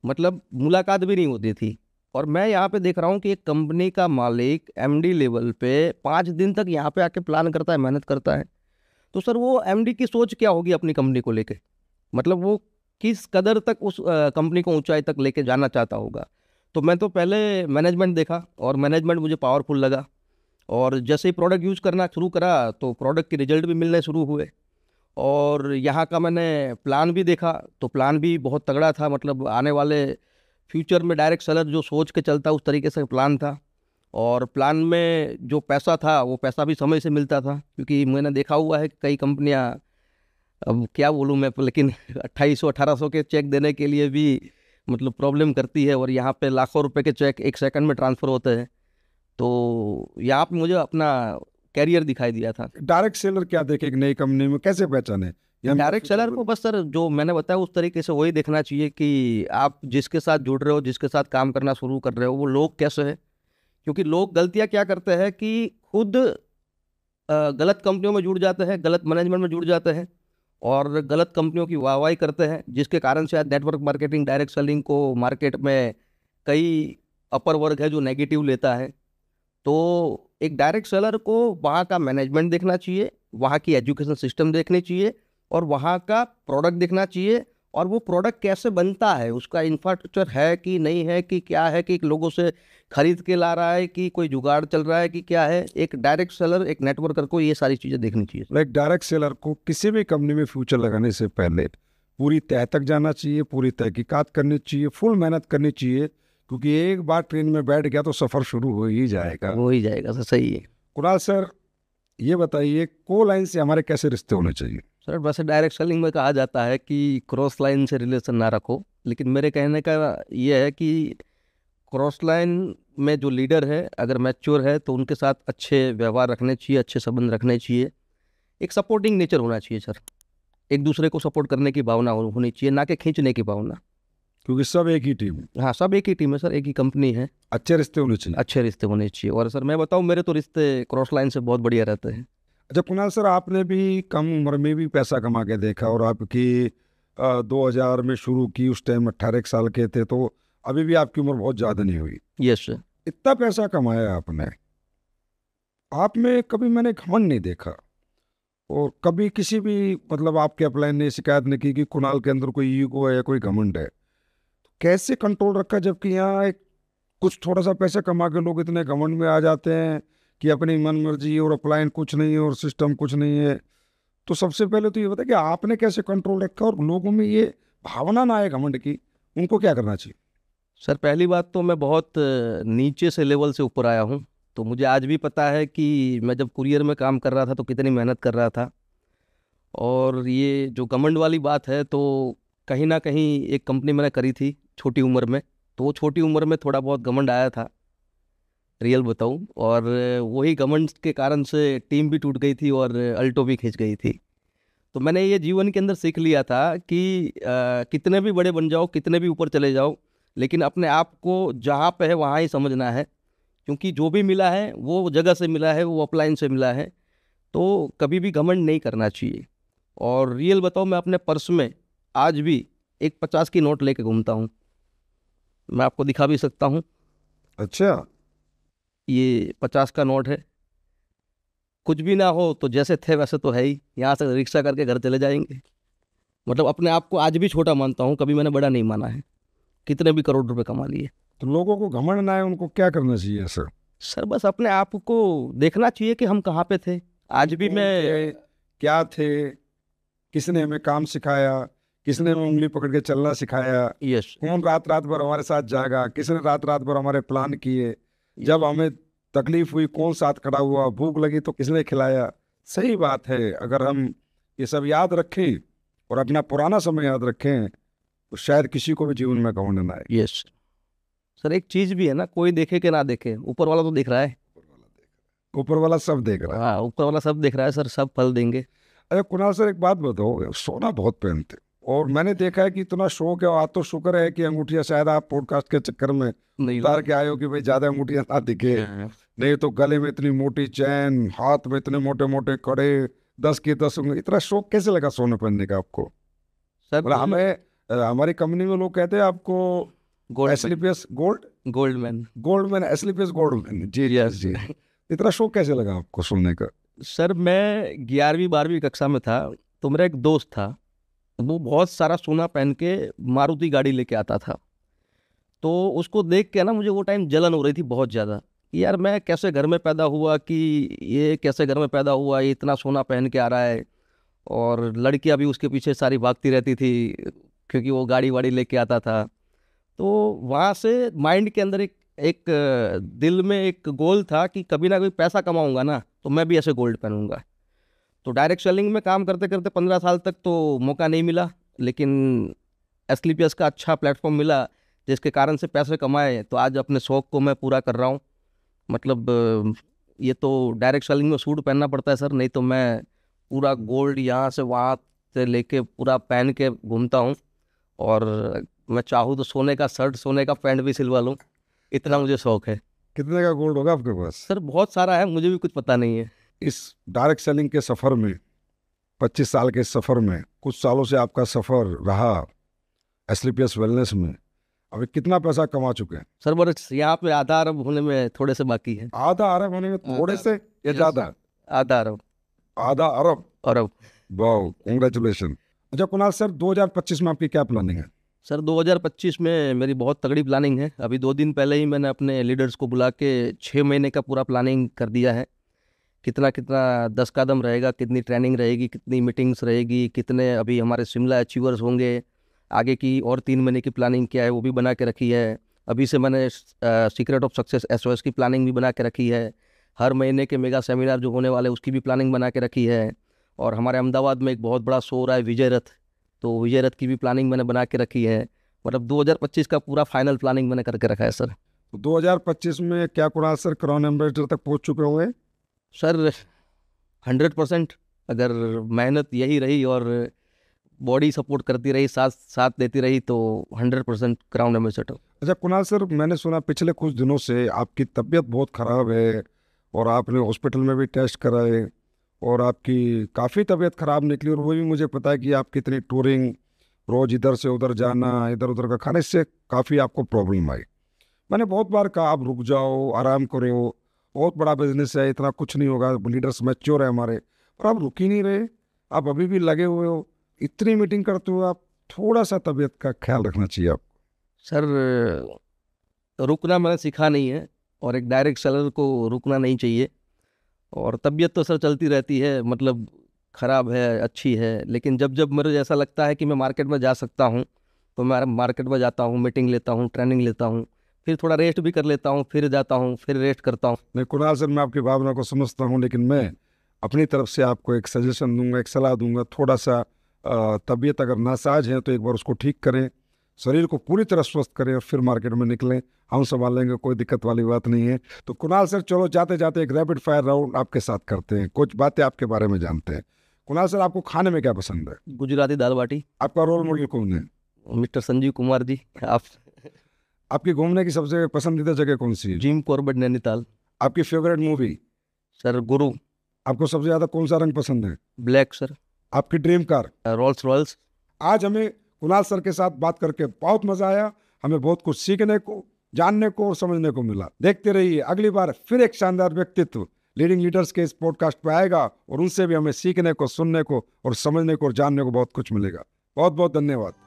मतलब मुलाकात भी नहीं होती थी। और मैं यहाँ पे देख रहा हूँ कि एक कंपनी का मालिक एमडी लेवल पे 5 दिन तक यहाँ पे आके प्लान करता है, मेहनत करता है। तो सर वो एमडी की सोच क्या होगी अपनी कंपनी को लेके, मतलब वो किस कदर तक उस कंपनी को ऊंचाई तक लेके जाना चाहता होगा। तो मैं तो पहले मैनेजमेंट देखा, और मैनेजमेंट मुझे पावरफुल लगा, और जैसे ही प्रोडक्ट यूज़ करना शुरू करा तो प्रोडक्ट के रिजल्ट भी मिलने शुरू हुए। और यहाँ का मैंने प्लान भी देखा, तो प्लान भी बहुत तगड़ा था, मतलब आने वाले फ्यूचर में डायरेक्ट सेलर जो सोच के चलता उस तरीके से प्लान था। और प्लान में जो पैसा था वो पैसा भी समय से मिलता था, क्योंकि मैंने देखा हुआ है कि कई कंपनियां, अब क्या बोलूँ मैं, लेकिन 2800-1800 के चेक देने के लिए भी मतलब प्रॉब्लम करती है, और यहाँ पे लाखों रुपए के चेक एक सेकंड में ट्रांसफ़र होते हैं। तो यहाँ पे मुझे अपना कैरियर दिखाई दिया था। डायरेक्ट सेलर क्या देखे एक नई कंपनी में, कैसे पहचाने? या डायरेक्ट सेलर को बस सर जो मैंने बताया उस तरीके से वही देखना चाहिए कि आप जिसके साथ जुड़ रहे हो, जिसके साथ काम करना शुरू कर रहे हो, वो लोग कैसे हैं। क्योंकि लोग गलतियाँ क्या करते हैं कि खुद गलत कंपनियों में जुड़ जाते हैं, गलत मैनेजमेंट में जुड़ जाते हैं और गलत कंपनियों की वाहवाही करते हैं, जिसके कारण शायद नेटवर्क मार्केटिंग, डायरेक्ट सेलिंग को मार्केट में कई अपर वर्ग है जो नेगेटिव लेता है। तो एक डायरेक्ट सेलर को वहाँ का मैनेजमेंट देखना चाहिए, वहाँ की एजुकेशन सिस्टम देखनी चाहिए और वहाँ का प्रोडक्ट देखना चाहिए, और वो प्रोडक्ट कैसे बनता है, उसका इंफ्रास्ट्रक्चर है कि नहीं है, कि क्या है, कि लोगों से खरीद के ला रहा है, कि कोई जुगाड़ चल रहा है, कि क्या है। एक डायरेक्ट सेलर, एक नेटवर्कर को ये सारी चीज़ें देखनी चाहिए। लाइक डायरेक्ट सेलर को किसी भी कंपनी में फ्यूचर लगाने से पहले पूरी तह तक जाना चाहिए, पूरी तहकीकात करनी चाहिए, फुल मेहनत करनी चाहिए, क्योंकि एक बार ट्रेन में बैठ गया तो सफ़र शुरू हो ही जाएगा। हो ही जाएगा सर, सही है। कुणाल सर, ये बताइए को लाइन से हमारे कैसे रिश्ते होने चाहिए? सर वैसे डायरेक्ट सेलिंग में कहा जाता है कि क्रॉस लाइन से रिलेशन ना रखो, लेकिन मेरे कहने का ये है कि क्रॉस लाइन में जो लीडर है अगर मैच्योर है तो उनके साथ अच्छे व्यवहार रखने चाहिए, अच्छे संबंध रखने चाहिए। एक सपोर्टिंग नेचर होना चाहिए सर, एक दूसरे को सपोर्ट करने की भावना होनी चाहिए, ना कि खींचने की भावना। क्योंकि सब एक ही टीम, हाँ, सब एक ही टीम है सर, एक ही कंपनी है। अच्छे रिश्ते होने चाहिए। अच्छे रिश्ते होने चाहिए। और सर मैं बताऊँ, मेरे तो रिश्ते क्रॉस लाइन से बहुत बढ़िया रहते हैं। अच्छा कुणाल सर, आपने भी कम उम्र में भी पैसा कमा के देखा और आपकी 2000 में शुरू की, उस टाइम 18 साल के थे, तो अभी भी आपकी उम्र बहुत ज़्यादा नहीं हुई। Yes sir. इतना पैसा कमाया आपने, आप में कभी मैंने घमंड नहीं देखा और कभी किसी भी मतलब आपके अपलाइन ने शिकायत नहीं की कि कुणाल के अंदर कोई ईगो है या कोई घमंड है। कैसे कंट्रोल रखा, जबकि यहाँ एक कुछ थोड़ा सा पैसा कमा के लोग इतने घमंड में आ जाते हैं कि अपनी मन मर्जी और अपलाइन कुछ नहीं है और सिस्टम कुछ नहीं है। तो सबसे पहले तो ये बताया कि आपने कैसे कंट्रोल रखा और लोगों में ये भावना ना आए घमंड की, उनको क्या करना चाहिए? सर पहली बात तो मैं बहुत नीचे से लेवल से ऊपर आया हूँ, तो मुझे आज भी पता है कि मैं जब कुरियर में काम कर रहा था तो कितनी मेहनत कर रहा था। और ये जो घमंड वाली बात है, तो कहीं ना कहीं एक कंपनी मैंने करी थी छोटी उम्र में, तो वो छोटी उम्र में थोड़ा बहुत घमंड आया था, रियल बताऊं। और वही घमंड के कारण से टीम भी टूट गई थी और अल्टो भी खींच गई थी। तो मैंने ये जीवन के अंदर सीख लिया था कि कितने भी बड़े बन जाओ, कितने भी ऊपर चले जाओ, लेकिन अपने आप को जहाँ पे है वहाँ ही समझना है, क्योंकि जो भी मिला है वो जगह से मिला है, वो अपलाइन से मिला है। तो कभी भी घमंड नहीं करना चाहिए। और रियल बताओ, मैं अपने पर्स में आज भी एक 50 की नोट लेके घूमता हूँ, मैं आपको दिखा भी सकता हूँ। अच्छा, ये 50 का नोट है। कुछ भी ना हो तो जैसे थे वैसे तो है ही, यहाँ से रिक्शा करके घर चले जाएंगे। मतलब अपने आप को आज भी छोटा मानता हूँ, कभी मैंने बड़ा नहीं माना है, कितने भी करोड़ रुपए कमा लिए। तो लोगों को घमंड ना आए, उनको क्या करना चाहिए सर? सर बस अपने आप को देखना चाहिए कि हम कहाँ पे थे। आज भी मैं क्या थे, किसने हमें काम सिखाया, किसने हमें उंगली पकड़ के चलना सिखाया, यस कौन रात रात भर हमारे साथ जागा, किसने रात रात भर हमारे प्लान किए, जब हमें तकलीफ हुई कौन साथ खड़ा हुआ, भूख लगी तो किसने खिलाया। सही बात है, अगर हम ये सब याद रखें और अपना पुराना समय याद रखें तो शायद किसी को भी जीवन में घमंड ना आए। यस सर, एक चीज भी है ना, कोई देखे कि ना देखे, ऊपर वाला तो देख रहा है। ऊपर वाला सब देख रहा है। हाँ, ऊपर वाला सब देख रहा है सर, सब फल देंगे। अरे कुणाल सर, एक बात बताओ, सोना बहुत पहनते और मैंने देखा है कि इतना शौक है, और आज तो शुक्र है कि अंगूठियां शायद आप पॉडकास्ट के चक्कर में नहीं उतार के आए हो कि भाई ज्यादा अंगूठियां ना दिखे। नहीं तो गले में इतनी मोटी चैन, हाथ में इतने मोटे मोटे कड़े, 10 की 10 उंगली। इतना शौक कैसे लगा सोने पहनने का आपको? सर मतलब हमें हमारी कंपनी में लोग कहते हैं आपको gold Asclepius Goldman. Goldman, Asclepius Goldman. जी यस जी। इतना शौक कैसे लगा आपको सोने का? सर, मैं 11वीं 12वीं कक्षा में था, तो मेरा एक दोस्त था, वो बहुत सारा सोना पहन के मारुति गाड़ी लेके आता था। तो उसको देख के ना मुझे वो टाइम जलन हो रही थी बहुत ज़्यादा, कि यार मैं कैसे घर में पैदा हुआ, कि ये कैसे घर में पैदा हुआ, ये इतना सोना पहन के आ रहा है। और लड़कियां भी उसके पीछे सारी भागती रहती थी, क्योंकि वो गाड़ी वाड़ी लेके आता था। तो वहाँ से माइंड के अंदर एक दिल में एक गोल था कि कभी ना कभी पैसा कमाऊंगा ना, तो मैं भी ऐसे गोल्ड पहनूंगा। तो डायरेक्ट सेलिंग में काम करते करते 15 साल तक तो मौका नहीं मिला, लेकिन एसलीपीएस का अच्छा प्लेटफॉर्म मिला जिसके कारण से पैसे कमाए, तो आज अपने शौक को मैं पूरा कर रहा हूँ। मतलब ये तो डायरेक्ट सेलिंग में सूट पहनना पड़ता है सर, नहीं तो मैं पूरा गोल्ड यहाँ से वहाँ से लेके पूरा पहन के घूमता हूँ। और मैं चाहूँ तो सोने का शर्ट, सोने का पैंट भी सिलवा लूँ, इतना मुझे शौक है। कितने का गोल्ड होगा आपके पास? सर बहुत सारा है, मुझे भी कुछ पता नहीं है। इस डायरेक्ट सेलिंग के सफ़र में, 25 साल के सफ़र में, कुछ सालों से आपका सफ़र रहा एसलीपीएस वेलनेस में, अभी कितना पैसा कमा चुके हैं? सर बस यहाँ पे आधा अरब होने में थोड़े से बाकी है। आधा अरब होने में थोड़े से या ज़्यादा? आधा अरब। आधा अरब? अरब। वाह, कांग्रेचुलेशन। अच्छा कुणाल सर, 2025 में आपकी क्या प्लानिंग है? सर 2025 में मेरी बहुत तगड़ी प्लानिंग है। अभी 2 दिन पहले ही मैंने अपने लीडर्स को बुला के 6 महीने का पूरा प्लानिंग कर दिया है। कितना कितना 10 कदम रहेगा, कितनी ट्रेनिंग रहेगी, कितनी मीटिंग्स रहेगी, कितने अभी हमारे शिमला अचीवर्स होंगे, आगे की और 3 महीने की प्लानिंग क्या है वो भी बना के रखी है। अभी से मैंने सीक्रेट ऑफ सक्सेस SOS की प्लानिंग भी बना के रखी है। हर महीने के मेगा सेमिनार जो होने वाले उसकी भी प्लानिंग बना के रखी है। और हमारे अहमदाबाद में एक बहुत बड़ा शो हो रहा है विजय रथ, तो विजय रथ की भी प्लानिंग मैंने बना के रखी है। मतलब 2025 का पूरा फाइनल प्लानिंग मैंने करके रखा है सर। तो 2025 में क्या कुणाल सर क्राउन एम्बेसडर तक पहुंच चुके होंगे? सर 100%, अगर मेहनत यही रही और बॉडी सपोर्ट करती रही, साथ साथ देती रही, तो 100% क्राउन एम्बेसडर। अच्छा कुणाल सर, मैंने सुना पिछले कुछ दिनों से आपकी तबीयत बहुत ख़राब है और आपने हॉस्पिटल में भी टेस्ट कराए और आपकी काफ़ी तबीयत ख़राब निकली, और वो भी मुझे पता है कि आपकी इतनी टूरिंग, रोज़ इधर से उधर जाना, इधर उधर का खाने से काफ़ी आपको प्रॉब्लम आई। मैंने बहुत बार कहा आप रुक जाओ, आराम करो, बहुत बड़ा बिजनेस है, इतना कुछ नहीं होगा, लीडर्स मैच्योर है हमारे, पर आप रुक ही नहीं रहे। आप अभी भी लगे हुए हो, इतनी मीटिंग करते हो आप, थोड़ा सा तबीयत का ख्याल रखना चाहिए आपको। सर रुकना मैंने सीखा नहीं है, और एक डायरेक्ट सेलर को रुकना नहीं चाहिए। और तबीयत तो सर चलती रहती है, मतलब ख़राब है, अच्छी है, लेकिन जब जब मुझे ऐसा लगता है कि मैं मार्केट में जा सकता हूँ तो मैं मार्केट में जाता हूँ, मीटिंग लेता हूँ, ट्रेनिंग लेता हूँ, फिर थोड़ा रेस्ट भी कर लेता हूँ, फिर जाता हूँ, फिर रेस्ट करता हूँ। नहीं कुणाल सर, मैं आपकी भावना को समझता हूँ, लेकिन मैं अपनी तरफ से आपको एक सजेशन दूंगा, एक सलाह दूंगा। थोड़ा सा तबीयत अगर नासाज है तो एक बार उसको ठीक करें, शरीर को पूरी तरह स्वस्थ करें और फिर मार्केट में निकलें। हम संभाल लेंगे, कोई दिक्कत वाली बात नहीं है। तो कुणाल सर चलो जाते जाते एक रैपिड फायर राउंड आपके साथ करते हैं, कुछ बातें आपके बारे में जानते हैं। कुणाल सर, आपको खाने में क्या पसंद है? गुजराती दाल बाटी। आपका रोल मॉडल कौन है? मिस्टर संजीव कुमार जी। आप? आपकी घूमने की सबसे पसंदीदा जगह कौन सी है? Jim Corbett Nainital. आपकी फेवरेट मूवी? सर गुरु। आपको सबसे ज़्यादा कौन सा रंग पसंद है? Black sir. आपकी ड्रीम कार? Rolls Royce. आज हमें कुणाल सर के साथ बात करके बहुत मजा आया, हमें बहुत कुछ सीखने को, जानने को और समझने को मिला। देखते रहिए, अगली बार फिर एक शानदार व्यक्तित्व लीडिंग लीडर्स के इस पॉडकास्ट पे आएगा और उनसे भी हमें सीखने को, सुनने को और समझने को और जानने को बहुत कुछ मिलेगा। बहुत बहुत धन्यवाद।